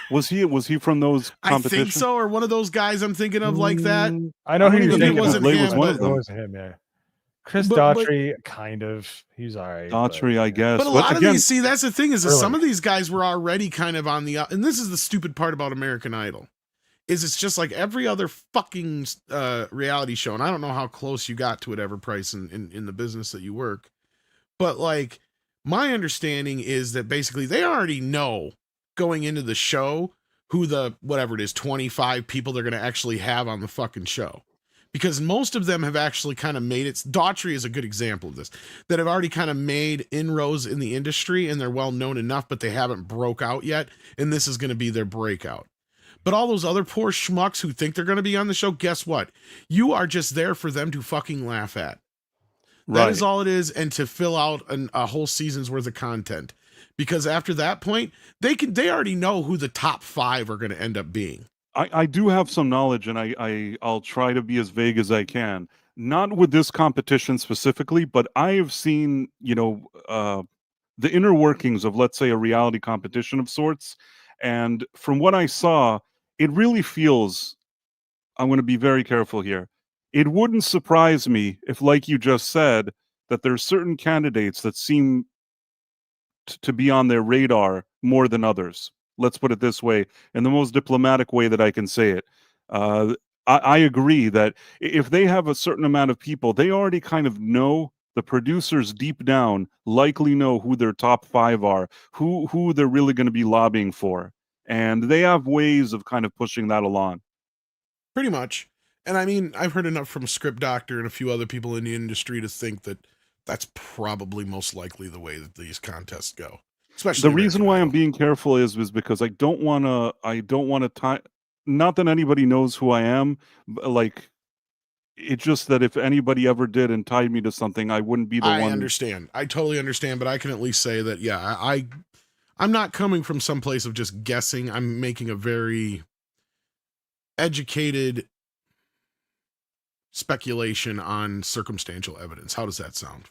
Was he from those I competitions? think so, or one of those guys I'm thinking of like that. I know I who don't you're even think thinking it of. wasn't him, one of It them. wasn't him, yeah. Chris But- Daughtry, kind of. He's all right. Daughtry, I guess. But a lot again, of these, see, that's the thing is that some Early. of these guys were already kind of on the, and this is the stupid part about American Idol, is it's just like every other fucking reality show, and I don't know how close you got to it ever, Price, in the business that you work, but like my understanding is that basically they already know going into the show who the whatever it is 25 people they're going to actually have on the fucking show, because most of them have actually kind of made it. Daughtry is a good example of this, that have already kind of made inroads in the industry and they're well known enough, but they haven't broke out yet, and this is going to be their breakout. But all those other poor schmucks who think they're going to be on the show, guess what? You are just there for them to fucking laugh at. That is all it is, and to fill out a whole season's worth of content. Because after that point, they already know who the top 5 are going to end up being. I do have some knowledge, and I'll try to be as vague as I can. Not with this competition specifically, but I have seen, you know, the inner workings of, let's say, a reality competition of sorts. And from what I saw, it really feels, I'm going to be very careful here. It wouldn't surprise me if, like you just said, that there's certain candidates that seem to be on their radar more than others. Let's put it this way, in the most diplomatic way that I can say it. I agree that if they have a certain amount of people, they already kind of know, the producers deep down likely know who their top 5 are, who they're really going to be lobbying for. And they have ways of kind of pushing that along. Pretty much. And I mean, I've heard enough from Script Doctor and a few other people in the industry to think that that's probably most likely the way that these contests go. Especially The reason American why I'm Idol. being careful is because I don't want to tie, not that anybody knows who I am, but like, it's just that if anybody ever did and tied me to something, I wouldn't be the I one. understand. I totally understand, but I can at least say that, yeah, I'm I'm not coming from some place of just guessing. I'm making a very educated speculation on circumstantial evidence. How does that sound?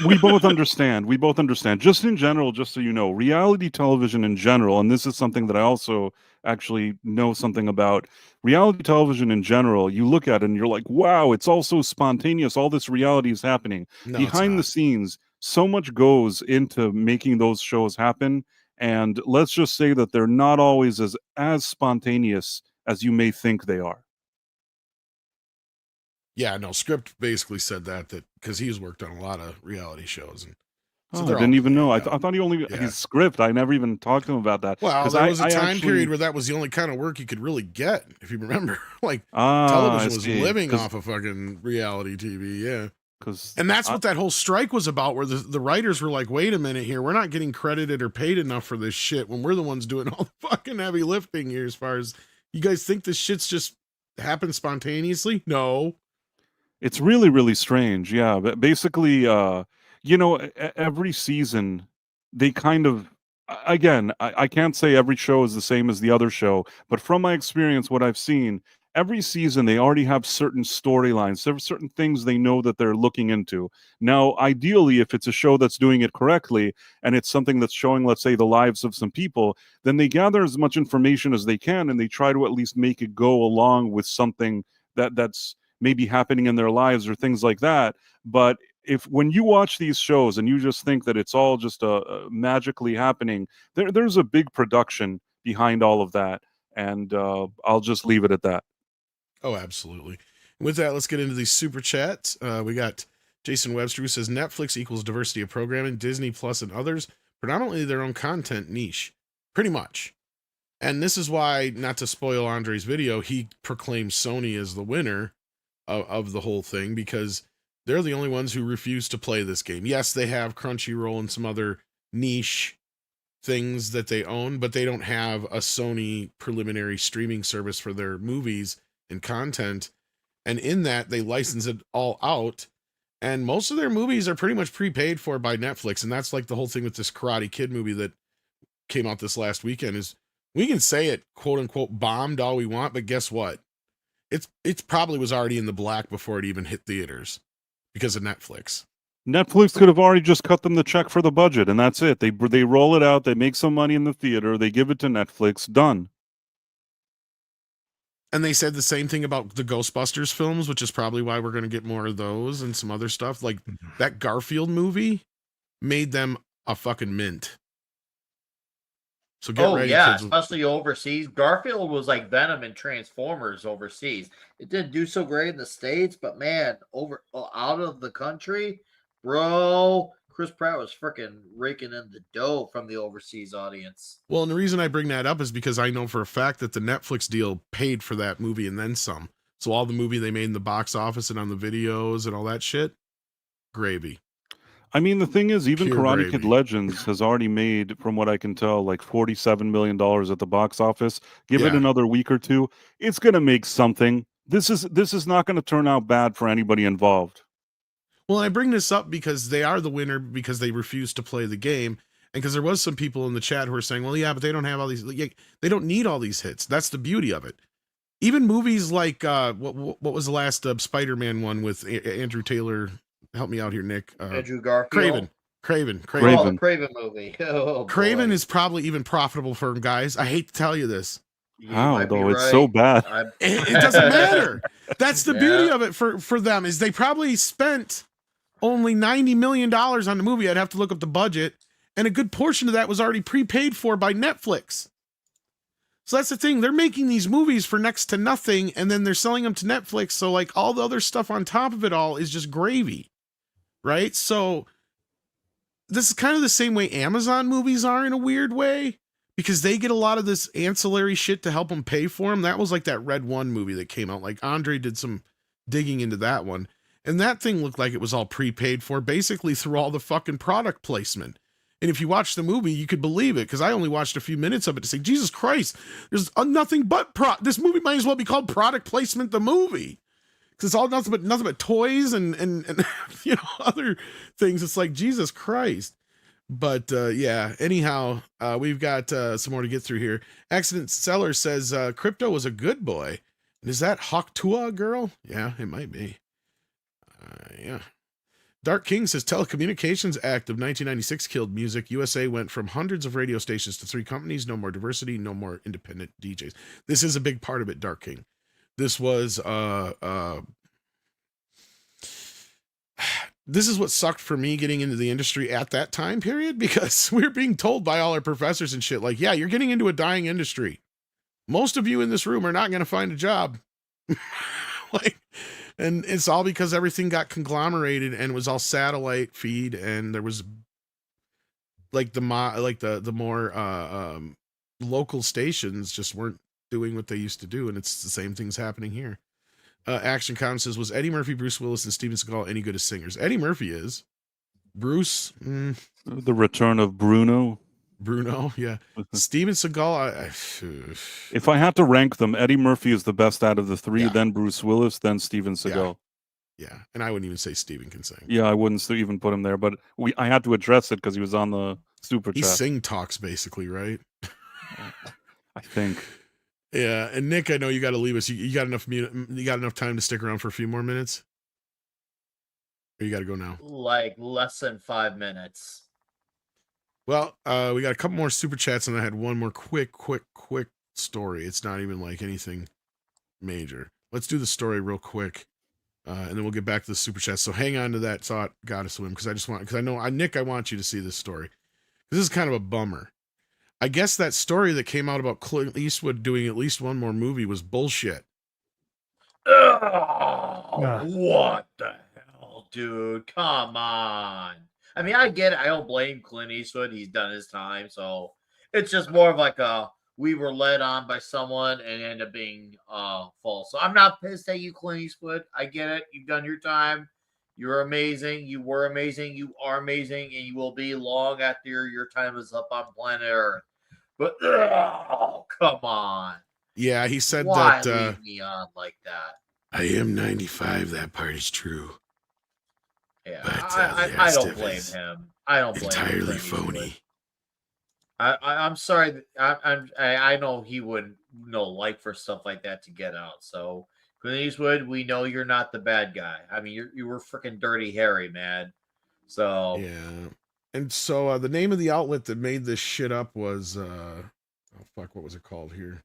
We both understand. We both understand. Just in general, just so you know, reality television in general, and this is something that I also actually know something about. Reality television in general, you look at it and you're like, wow, it's all so spontaneous. All this reality is happening. No, it's Behind the not. scenes, so much goes into making those shows happen. And let's just say that they're not always as spontaneous as you may think they are. Yeah, no, Script basically said that because he's worked on a lot of reality shows. And so Oh, they're I didn't all even know. I planned out. thought he only Yeah. his script. I never even talked to him about that. Well, 'Cause there was a I time actually- period where that was the only kind of work you could really get, if you remember. Like, I television was see. living 'Cause- off of fucking reality TV, yeah. 'cause And that's I- what that whole strike was about, where the writers were like, wait a minute here, we're not getting credited or paid enough for this shit when we're the ones doing all the fucking heavy lifting here. As far as, you guys think this shit's just happened spontaneously? No. It's really, really strange. Yeah, but basically, every season they kind of, again, I can't say every show is the same as the other show, but from my experience, what I've seen, every season they already have certain storylines. There are certain things they know that they're looking into. Now, ideally, if it's a show that's doing it correctly and it's something that's showing, let's say, the lives of some people, then they gather as much information as they can and they try to at least make it go along with something that's maybe happening in their lives or things like that. But when you watch these shows and you just think that it's all just magically happening, there's a big production behind all of that. And I'll just leave it at that. Oh, absolutely. And with that, let's get into these super chats. We got Jason Webster, who says Netflix equals diversity of programming, Disney Plus and others, predominantly their own content niche. Pretty much. And this is why, not to spoil Andre's video, he proclaims Sony as the winner of the whole thing, because they're the only ones who refuse to play this game. Yes, they have Crunchyroll and some other niche things that they own, but they don't have a Sony preliminary streaming service for their movies and content. And in that, they license it all out. And most of their movies are pretty much prepaid for by Netflix. And that's like the whole thing with this Karate Kid movie that came out this last weekend, is we can say it quote unquote bombed all we want, but guess what? It's probably was already in the black before it even hit theaters because of Netflix. Netflix could have already just cut them the check for the budget, and that's it. They roll it out, they make some money in the theater, they give it to Netflix, done. And they said the same thing about the Ghostbusters films, which is probably why we're going to get more of those and some other stuff. Like that Garfield movie made them a fucking mint. So get ready, kids. Especially overseas. Garfield was like Venom and Transformers overseas. It didn't do so great in the States, but man, out of the country, bro, Chris Pratt was freaking raking in the dough from the overseas audience. Well, and the reason I bring that up is because I know for a fact that the Netflix deal paid for that movie and then some. So all the movie they made in the box office and on the videos and all that shit, gravy. I mean, the thing is, even Pure Karate Kid gravy. Legends has already made, from what I can tell, like $47 million at the box office. Give it Yeah. another week or two, it's going to make something. This is not going to turn out bad for anybody involved. Well, I bring this up because they are the winner because they refuse to play the game. And because there was some people in the chat who were saying, well, yeah, but they don't have all these, they don't need all these hits. That's the beauty of it. Even movies like, what was the last Spider-Man one with Andrew Taylor? Help me out here, Nick. Andrew Garfield. Craven. Oh, the Craven movie. Oh, Craven boy. is probably even profitable for them, guys. I hate to tell you this. You How might be though? It's so right. bad. It doesn't matter. That's the Yeah. beauty of it for them, is they probably spent only $90 million on the movie. I'd have to look up the budget. And a good portion of that was already prepaid for by Netflix. So that's the thing. They're making these movies for next to nothing, and then they're selling them to Netflix. So like all the other stuff on top of it all is just gravy. Right? So this is kind of the same way Amazon movies are in a weird way, because they get a lot of this ancillary shit to help them pay for them. That was like that Red One movie that came out. Like Andre did some digging into that one. And that thing looked like it was all prepaid for basically through all the fucking product placement. And if you watch the movie, you could believe it, because I only watched a few minutes of it to say, Jesus Christ, there's nothing but this movie might as well be called Product Placement the Movie. Because it's all nothing but toys and other things. It's like, Jesus Christ. But yeah, anyhow, we've got some more to get through here. Accident Seller says Crypto was a good boy. And is that Hawktua girl? Yeah, it might be. Yeah. Dark King says Telecommunications Act of 1996 killed music. USA went from hundreds of radio stations to 3 companies. No more diversity, no more independent DJs. This is a big part of it, Dark King. This was this is what sucked for me getting into the industry at that time period, because we were being told by all our professors and shit, like, yeah, you're getting into a dying industry. Most of you in this room are not going to find a job. Like, and it's all because everything got conglomerated and was all satellite feed, and there was like the more local stations just weren't doing what they used to do, and it's the same things happening here. Action Con says, was Eddie Murphy, Bruce Willis, and Steven Seagal any good as singers? Eddie Murphy is. Bruce, The return of Bruno. Yeah. Steven Seagal, If I had to rank them, Eddie Murphy is the best out of the 3, Yeah. then Bruce Willis, then Steven Seagal. yeah, and I wouldn't even say Steven can sing. Yeah, I wouldn't even put him there, but I had to address it because he was on the super He chat. sing talks basically, right? I think. Yeah, and Nick, I know you got to leave us. You got enough time to stick around for a few more minutes? Or you got to go now? Like less than 5 minutes. Well, we got a couple more super chats, and I had one more quick story. It's not even like anything major. Let's do the story real quick, and then we'll get back to the super chats. So hang on to that thought, Goddess Swim, because I know, Nick, I want you to see this story. This is kind of a bummer. I guess that story that came out about Clint Eastwood doing at least one more movie was bullshit. What the hell, dude? Come on. I mean, I get it. I don't blame Clint Eastwood. He's done his time. So it's just more of like we were led on by someone and ended up being false. So I'm not pissed at you, Clint Eastwood. I get it. You've done your time. You're amazing. You were amazing. You are amazing. And you will be long after your time is up on planet Earth. But come on. Yeah, he said Why that leave me on like that? I am 95. That part is true. Yeah, But, I don't blame him. I don't blame entirely him. phony. I'm sorry. I know he wouldn't like for stuff like that to get out. So Clint Eastwood, we know you're not the bad guy. I mean, you were freaking Dirty Harry, man. So Yeah. And so the name of the outlet that made this shit up was what was it called here?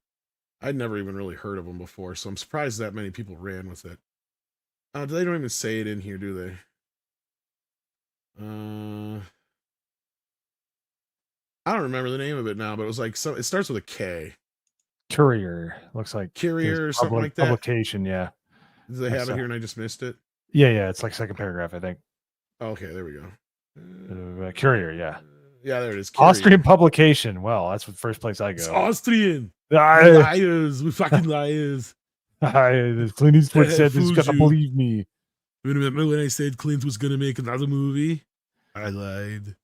I'd never even really heard of them before, so I'm surprised that many people ran with it. They don't even say it in here, do they? I don't remember the name of it now, but it was like it starts with a K. Courier looks like Courier or something like that. Publication, yeah. Do they have it here and I just missed it? Yeah. It's like second paragraph, I think. Okay, there we go. Courier, yeah. Yeah, there it is. Courier. Austrian publication. Well, that's the first place I go. It's Austrian. I, Liars. We fucking liars. Clint Eastwood said this. You gotta believe me. Remember when I said Clint was gonna make another movie? I lied.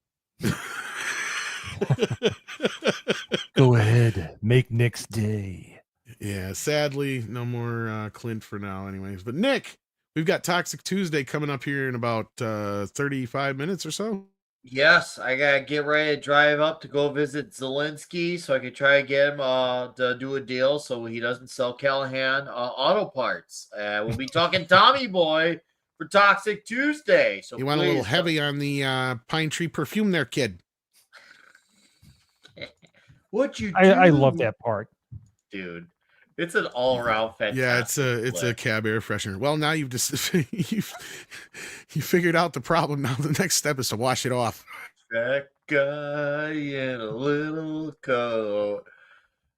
Go ahead, make next day. Yeah, sadly, no more Clint for now, anyways. But Nick, we've got Toxic Tuesday coming up here in about 35 minutes or so. yes, I gotta get ready to drive up to go visit Zelensky so I can try to get him to do a deal so he doesn't sell Callahan auto parts. We'll be talking Tommy Boy for Toxic Tuesday. So You want a little heavy on the Pine Tree perfume there, kid. What you do? I love that part, dude. It's an all-around fantastic. Yeah, it's a cab air freshener. Well, now you've just you figured out the problem. Now the next step is to wash it off. That guy in a little coat.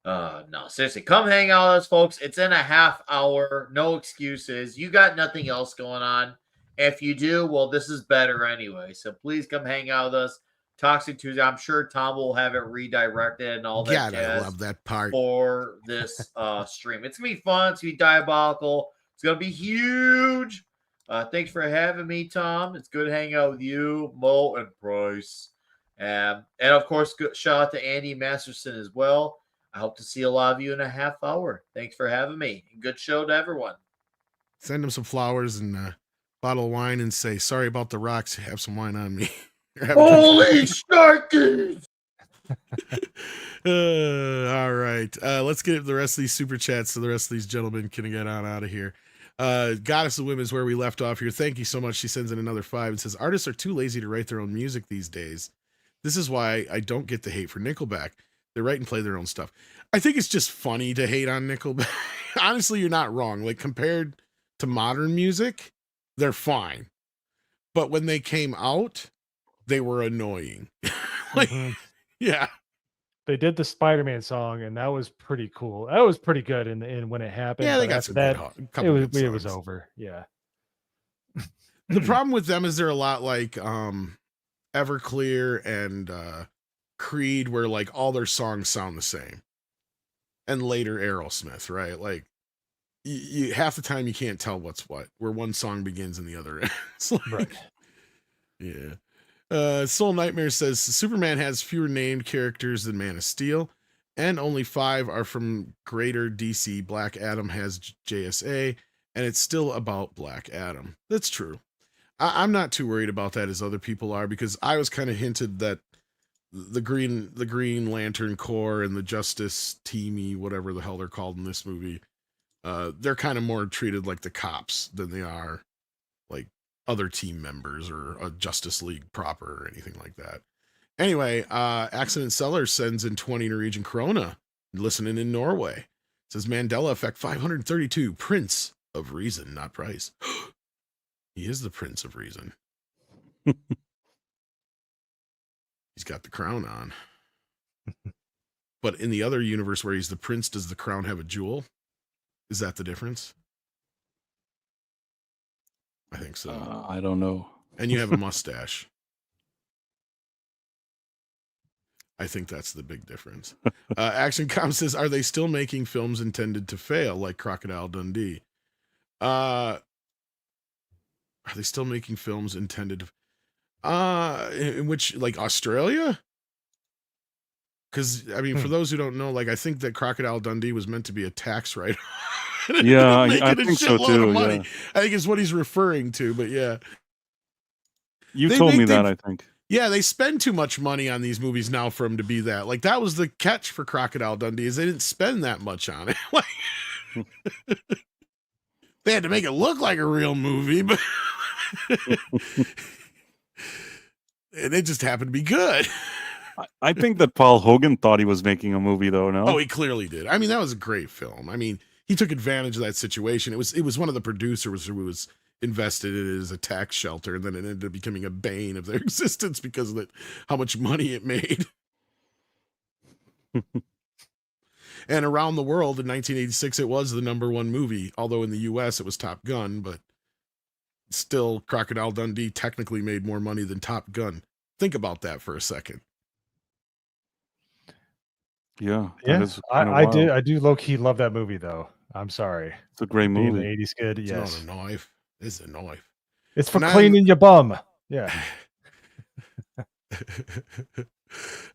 No, seriously, come hang out with us, folks. It's in a half hour. No excuses. You got nothing else going on. If you do, well, this is better anyway. So please come hang out with us. Toxic Tuesday. I'm sure Tom will have it redirected and all that. God, I love that part for this stream. It's gonna be fun. It's gonna be diabolical. It's gonna be huge. Thanks for having me, Tom. It's good hanging out with you, Mo, and Bryce. And of course, shout out to Andy Masterson as well. I hope to see a lot of you in a half hour. Thanks for having me. Good show to everyone. Send him some flowers and a bottle of wine and say, sorry about the rocks. Have some wine on me. You're having Holy sharkies! All right. Let's get the rest of these super chats so the rest of these gentlemen can get on out of here. Goddess of Women is where we left off here. Thank you so much. She sends in another 5 and says, artists are too lazy to write their own music these days. This is why I don't get the hate for Nickelback. They write and play their own stuff. I think it's just funny to hate on Nickelback. Honestly, you're not wrong. Like, compared to modern music, they're fine. But when they came out, they were annoying. Like, yeah. They did the Spider-Man song, and that was pretty cool. That was pretty good in when it happened. Yeah, they but got after some that, good it was songs. over. Yeah. The problem with them is they're a lot like Everclear and Creed, where like all their songs sound the same. And later Aerosmith, right? Like you half the time you can't tell what's what, where one song begins and the other ends. Like, Right. Yeah. Soul Nightmare says Superman has fewer named characters than Man of Steel, and only 5 are from greater DC. Black Adam has JSA, and it's still about Black Adam. That's true. I'm not too worried about that as other people are, because I was kind of hinted that the Green Lantern Corps and the Justice Teamy, whatever the hell they're called in this movie, they're kind of more treated like the cops than they are like other team members or a Justice League proper or anything like that. Anyway, Accident Seller sends in 20 Norwegian krona, listening in Norway. Says Mandela Effect 532, Prince of Reason, not Price. He is the Prince of Reason. He's got the crown on. But in the other universe where he's the prince, does the crown have a jewel? Is that the difference? I think so. I don't know. And you have a mustache. I think that's the big difference. Action Com says, are they still making films intended to fail, like Crocodile Dundee? Are they still making films intended to... in which, like, Australia? Because, I mean, for those who don't know, like, I think that Crocodile Dundee was meant to be a tax write-off. Yeah, I think so too. Yeah. I think it's what he's referring to, but yeah. You told me that, I think. Yeah, they spend too much money on these movies now for them to be that. Like, that was the catch for Crocodile Dundee, is they didn't spend that much on it. Like, they had to make it look like a real movie, but and it just happened to be good. I think that Paul Hogan thought he was making a movie, though. No, Oh, he clearly did. I mean, that was a great film. I mean, he took advantage of that situation. It was one of the producers who was invested in it as a tax shelter, and then it ended up becoming a bane of their existence because of it, how much money it made. And around the world in 1986, it was the #1 movie. Although in the U.S. it was Top Gun, but still, Crocodile Dundee technically made more money than Top Gun. Think about that for a second. Yeah, Yeah, I do low key love that movie though. I'm sorry. It's a great Being movie. the 80s kid, It's yes. not a knife. It's a knife. It's for And cleaning your bum. Yeah.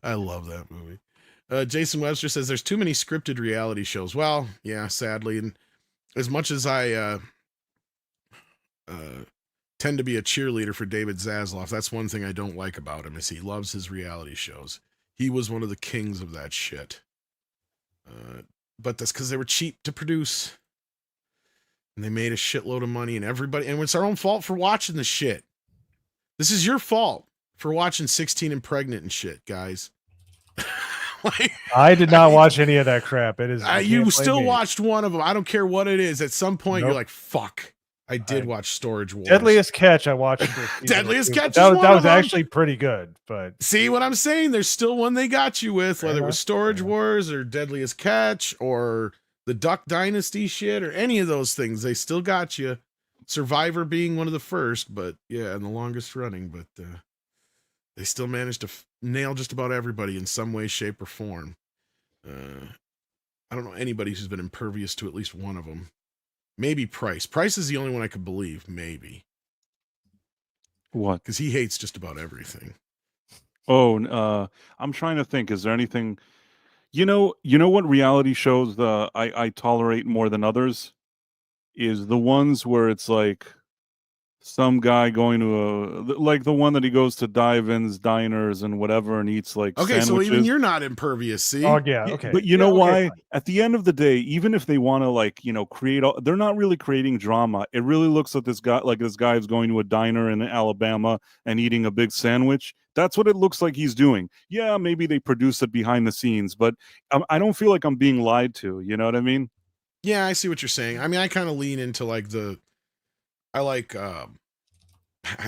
I love that movie. Jason Webster says there's too many scripted reality shows. Well, yeah, sadly, and as much as I tend to be a cheerleader for David Zaslav, that's one thing I don't like about him, is he loves his reality shows. He was one of the kings of that shit. But that's because they were cheap to produce. And they made a shitload of money, and it's our own fault for watching the shit. This is your fault for watching 16 and Pregnant and shit, guys. Like, I did not watch any of that crap. It is you still watched one of them. I don't care what it is. At some point, Nope. you're like, fuck. I did watch Storage Wars. Deadliest Catch I watched. Deadliest Catch That is one was of them. actually pretty good, but See what I'm saying? There's still one they got you with, whether it was Storage Wars or Deadliest Catch or the Duck Dynasty shit or any of those things. They still got you. Survivor being one of the first, but yeah, and the longest running, but they still managed to nail just about everybody in some way, shape, or form. I don't know anybody who's been impervious to at least one of them. Maybe Price. Price is the only one I could believe, maybe. What? Because he hates just about everything. Oh, I'm trying to think. Is there anything? You know what reality shows I tolerate more than others is the ones where it's like Some guy going to like the one that he goes to dive-ins, diners, and whatever, and eats like Okay, so even sandwiches. you're not impervious. See, Oh yeah, okay. But you Yeah, know okay, why? fine. At the end of the day, even if they want to like, create they're not really creating drama. It really looks like this guy is going to a diner in Alabama and eating a big sandwich. That's what it looks like he's doing. Yeah, maybe they produce it behind the scenes, but I don't feel like I'm being lied to. You know what I mean? yeah, I see what you're saying. I mean, I kind of lean into like I like I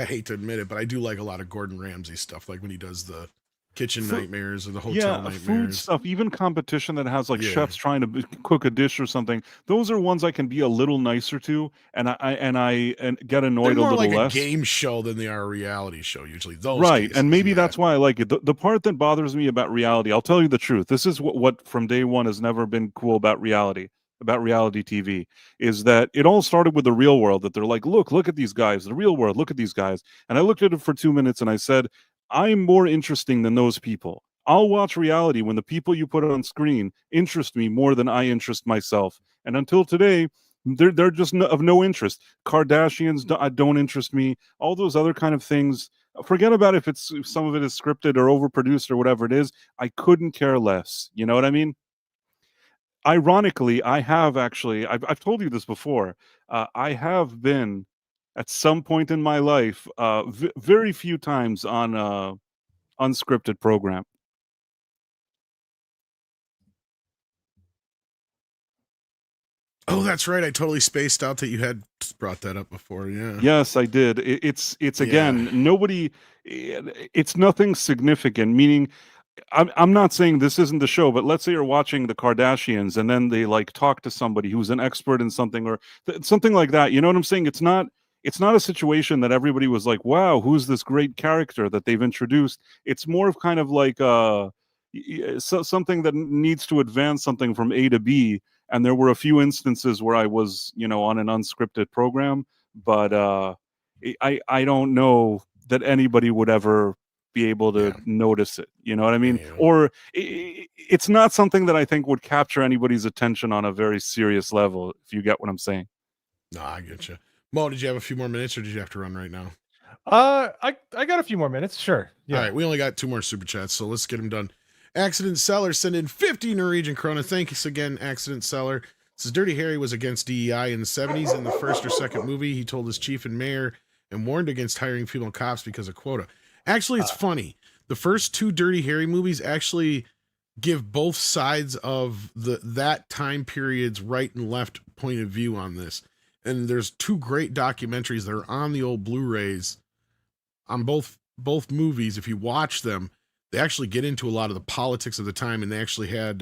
hate to admit it, but I do like a lot of Gordon Ramsay stuff, like when he does the kitchen Fu- nightmares or the hotel Yeah, food nightmares. stuff, even competition that has like Yeah. chefs trying to cook a dish or something. Those are ones I can be a little nicer to, and I get They're annoyed a more little like less. a game show than they are a reality show, usually. Those Right, cases, and maybe yeah. that's why I like it. The part that bothers me about reality, I'll tell you the truth. This is what from day one has never been cool about reality TV, is that it all started with the real world. That they're like, look at these guys, the real world, look at these guys. And I looked at it for 2 minutes and I said, I'm more interesting than those people. I'll watch reality when the people you put on screen interest me more than I interest myself. And until today, they're just of no interest. Kardashians don't interest me. All those other kind of things, forget about if some of it is scripted or overproduced or whatever it is. I couldn't care less. You know what I mean? Ironically, I have actually. I've told you this before. I have been at some point in my life, very few times on a unscripted program. Oh, that's right. I totally spaced out that you had brought that up before. Yeah. Yes, I did. It's Yeah. again, nobody. It's nothing significant. Meaning, I'm not saying this isn't the show, but let's say you're watching the Kardashians and then they like talk to somebody who's an expert in something or something like that. You know what I'm saying? It's not a situation that everybody was like, "Wow, who's this great character that they've introduced?" It's more of kind of like something that needs to advance something from A to B. And there were a few instances where I was, on an unscripted program, but I don't know that anybody would ever be able to notice it. You know what I mean? Yeah. Or it's not something that I think would capture anybody's attention on a very serious level, if you get what I'm saying. No, I get you. Mo, did you have a few more minutes or did you have to run right now? I got a few more minutes. Sure. Yeah. All right, we only got 2 more super chats, so let's get them done. Accident Seller send in 50 Norwegian krona. Thanks again, Accident Seller. Says Dirty Harry was against DEI in the 70s. In the first or second movie, he told his chief and mayor and warned against hiring female cops because of quota. Actually, it's funny. The first 2 Dirty Harry movies actually give both sides of that time period's right and left point of view on this. And there's 2 great documentaries that are on the old Blu-rays on both movies. If you watch them, they actually get into a lot of the politics of the time, and they actually had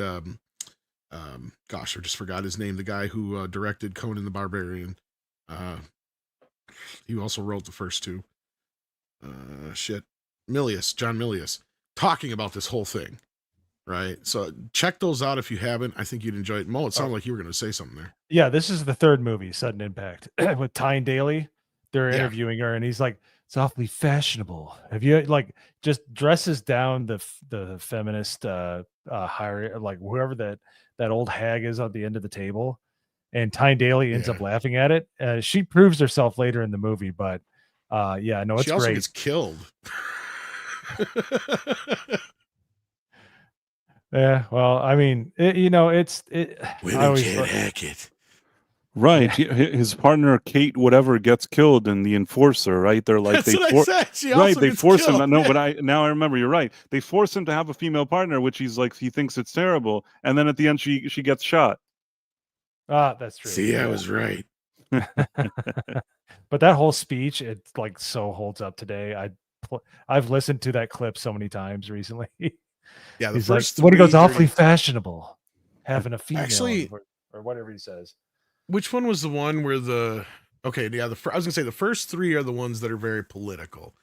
gosh, I just forgot his name, the guy who directed Conan the Barbarian. He also wrote the first 2. John Milius, talking about this whole thing, right? So check those out if you haven't. I think you'd enjoy it. Mo, it sounded like you were going to say something there. Yeah, this is the third movie, Sudden Impact, with Tyne Daly. They're interviewing her, and he's like, "It's awfully fashionable. Have you like just dresses down the feminist hire like whoever that old hag is at the end of the table?" And Tyne Daly ends up laughing at it. She proves herself later in the movie, but yeah, no, it's she also great. gets killed. Yeah, well, I mean, Women can't hack it. Right. Yeah. His partner, Kate, whatever, gets killed in The Enforcer, right? They're like, That's what I said. She also they gets force killed. him. No, but now I remember, you're right. They force him to have a female partner, which he thinks it's terrible. And then at the end, she gets shot. That's true. See, I was right. But that whole speech, it like so holds up today. I've listened to that clip so many times recently. Yeah, the He's first like, what he goes, 3 awfully fashionable, having a female, Actually, or whatever he says. Which one was the one where I was gonna say the first 3 are the ones that are very political.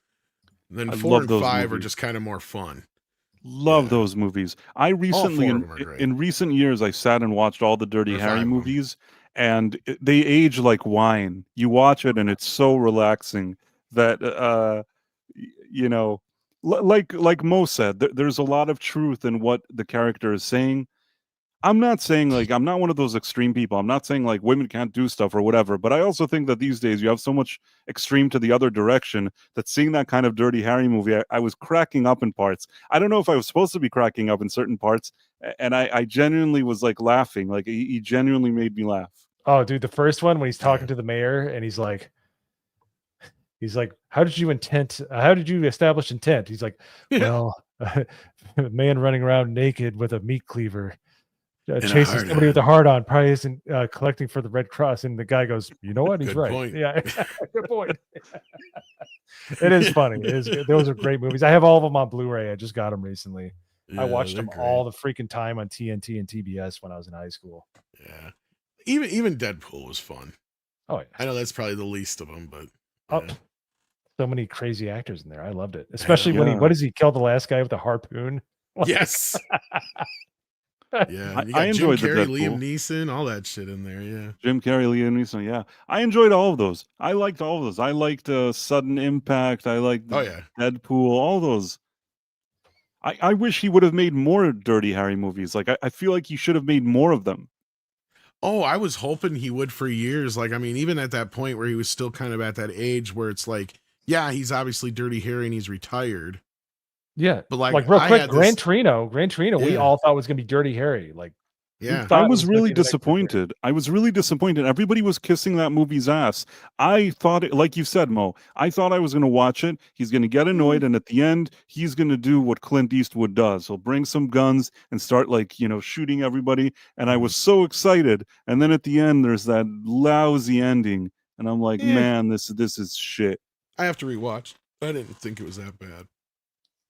And then I 4 love and those 5 are movies. just kind of more fun. Love those movies. I recently, 4 of them are great. in recent years, I sat and watched all the Dirty Or 5 Harry of 'em. movies, and they age like wine. You watch it, and it's so relaxing that like Mo said, there's a lot of truth in what the character is saying. I'm not saying like I'm not one of those extreme people. I'm not saying like women can't do stuff or whatever, but I also think that these days you have so much extreme to the other direction that seeing that kind of Dirty Harry movie, I was cracking up in parts. I don't know if I was supposed to be cracking up in certain parts, and I genuinely was like laughing. Like he genuinely made me laugh. Oh, dude, the first one when he's talking Yeah. to the mayor and he's like, how did you establish intent? He's like, Yeah. well, a man running around naked with a meat cleaver a chasing hard somebody with on. a hard on probably isn't collecting for the Red Cross. And the guy goes, you know what? He's Good right. point. Yeah, good point. It is funny. Those are great movies. I have all of them on Blu-ray. I just got them recently. Yeah, I watched they're them great. all the freaking time on TNT and TBS when I was in high school. Yeah. Even Deadpool was fun. Oh yeah. I know that's probably the least of them, but Oh, yeah. so many crazy actors in there. I loved it, especially know. when Yeah. what does he kill the last guy with a harpoon? Yes. Yeah. You got I enjoyed the Jim Carrey, Liam Deadpool. Neeson, all that shit in there. Yeah. Jim Carrey, Liam Neeson, yeah. I enjoyed all of those. I liked all of those. I liked Sudden Impact. I liked Oh yeah. Deadpool, all those. I wish he would have made more Dirty Harry movies. Like, I feel like he should have made more of them. Oh, I was hoping he would for years. Like, I mean, even at that point where he was still kind of at that age where it's like, yeah, he's obviously Dirty Harry and he's retired. Yeah, But like like real I quick, had Gran this- Torino, we Yeah. all thought was gonna be Dirty Harry. Like, Yeah. thought I it was gonna really be the next Dirty Harry. disappointed. I was really disappointed. Everybody was kissing that movie's ass. I thought, like you said, Mo, I thought I was going to watch it. He's going to get annoyed, and at the end, he's going to do what Clint Eastwood does. He'll bring some guns and start, like, shooting everybody. And I was so excited. And then at the end, there's that lousy ending, and I'm like, Yeah. man, this is shit. I have to rewatch. I didn't think it was that bad.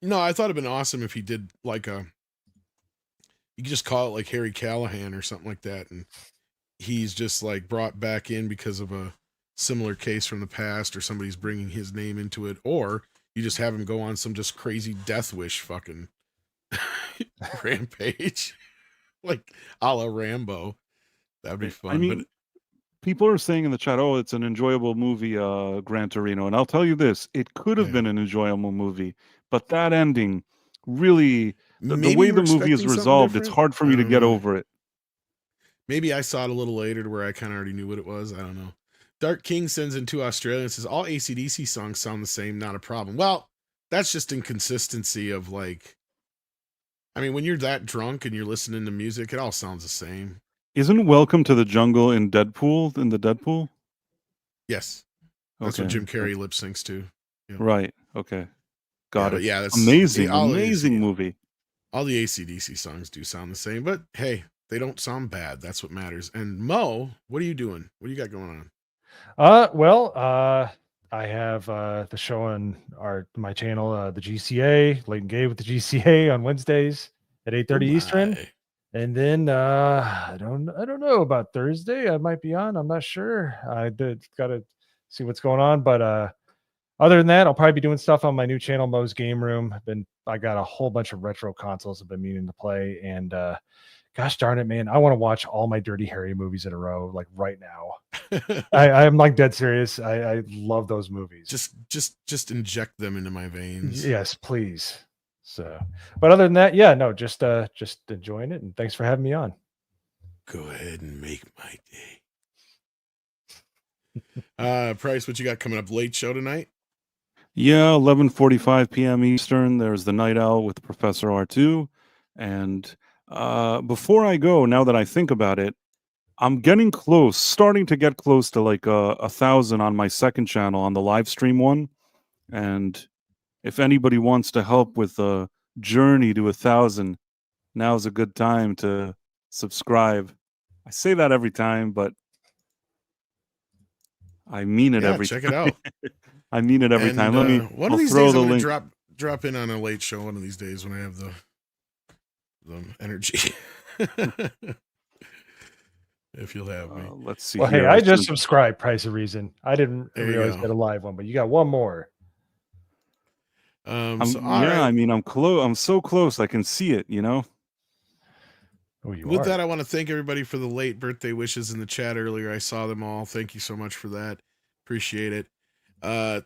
No, I thought it'd been awesome if he did like you could just call it like Harry Callahan or something like that, and he's just like brought back in because of a similar case from the past, or somebody's bringing his name into it, or you just have him go on some just crazy death wish fucking rampage, like a la Rambo. That'd be fun. I mean, people are saying in the chat, oh, it's an enjoyable movie, Gran Torino. And I'll tell you this, it could have Yeah. been an enjoyable movie, but that ending really, the maybe way you the were movie is expecting something resolved, it's different? hard for I me to don't get know. over it. Maybe I saw it a little later to where I kind of already knew what it was. I don't know. Dark King sends in 2 Australians, says all AC/DC songs sound the same, not a problem. Well, that's just inconsistency of like, I mean, when you're that drunk and you're listening to music, it all sounds the same. Isn't Welcome to the Jungle in the Deadpool? Yes. That's what Okay. Jim Carrey lip syncs to. Yep. Right. Okay. Got but it. yeah, that's Amazing. all Amazing movie. All the AC/DC songs do sound the same, but hey, they don't sound bad. That's what matters. And Mo, what are you doing? What do you got going on? I have the show on my channel, the GCA, Late and Gay with the GCA on Wednesdays at 8:30 Eastern. my. And then I don't know about Thursday. I might be on. I'm not sure. I got to see what's going on. But other than that, I'll probably be doing stuff on my new channel, Mo's Game Room. I got a whole bunch of retro consoles I've been meaning to play. And gosh darn it, man, I want to watch all my Dirty Harry movies in a row, like right now. I'm like dead serious. I love those movies. Just inject them into my veins. Yes, please. So, but other than that, yeah, no, just enjoying it, and thanks for having me on. Go ahead and make my day. Price, what you got coming up? Late show tonight? Yeah, 11:45 p.m. Eastern. There's the Night Owl with Professor R2. And before I go, now that I think about it, I'm getting close, starting to get close to like 1,000 on my second channel on the live stream one. And if anybody wants to help with the journey to 1,000, now's a good time to subscribe. I say that every time, but I mean it every check time. it out. I mean it every And, time. Let me. one I'll of these throw days, the I'm going link. to drop in on a late show. One of these days when I have the energy. If you'll have me. Let's see. Well, here. hey, I just subscribed. Price of Reason. I didn't There you realize go. you had a live one, but you got one more. So, yeah, right. I mean, I'm close. I'm so close. I can see it. Oh, you With are. that, I want to thank everybody for the late birthday wishes in the chat earlier. I saw them all. Thank you so much for that. Appreciate it.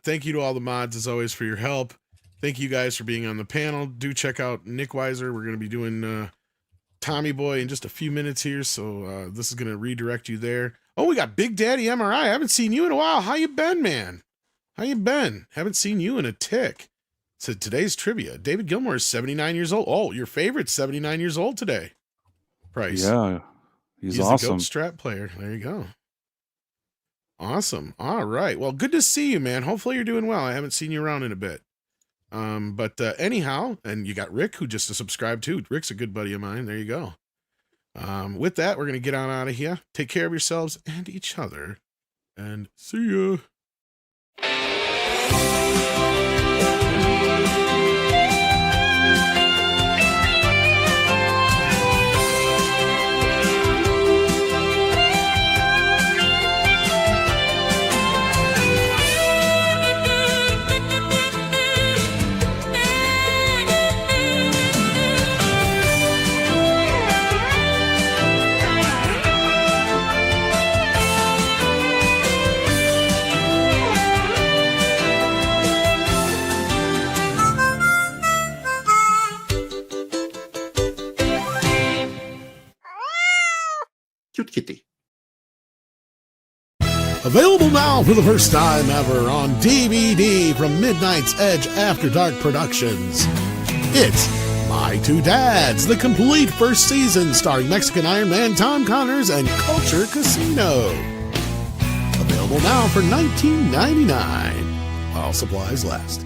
Thank you to all the mods, as always, for your help. Thank you guys for being on the panel. Do check out Nick Weiser. We're going to be doing Tommy Boy in just a few minutes here, so this is going to redirect you there. Oh, we got Big Daddy MRI. I haven't seen you in a while. How you been, man? How you been? Haven't seen you in a tick. So today's trivia. David Gilmour is 79 years old. Oh, your favorite's 79 years old today. Price. Yeah, he's the awesome. goat strap player. There you go. Awesome. All right. Well, good to see you, man. Hopefully you're doing well. I haven't seen you around in a bit. But anyhow, and you got Rick, who just subscribed too. Rick's a good buddy of mine. There you go. With that, we're going to get on out of here. Take care of yourselves and each other. And see ya. Cute kitty. Available now for the first time ever on DVD from Midnight's Edge After Dark Productions. It's My Two Dads, the complete first season starring Mexican Iron Man Tom Connors and Culture Casino. Available now for $19.99 while supplies last.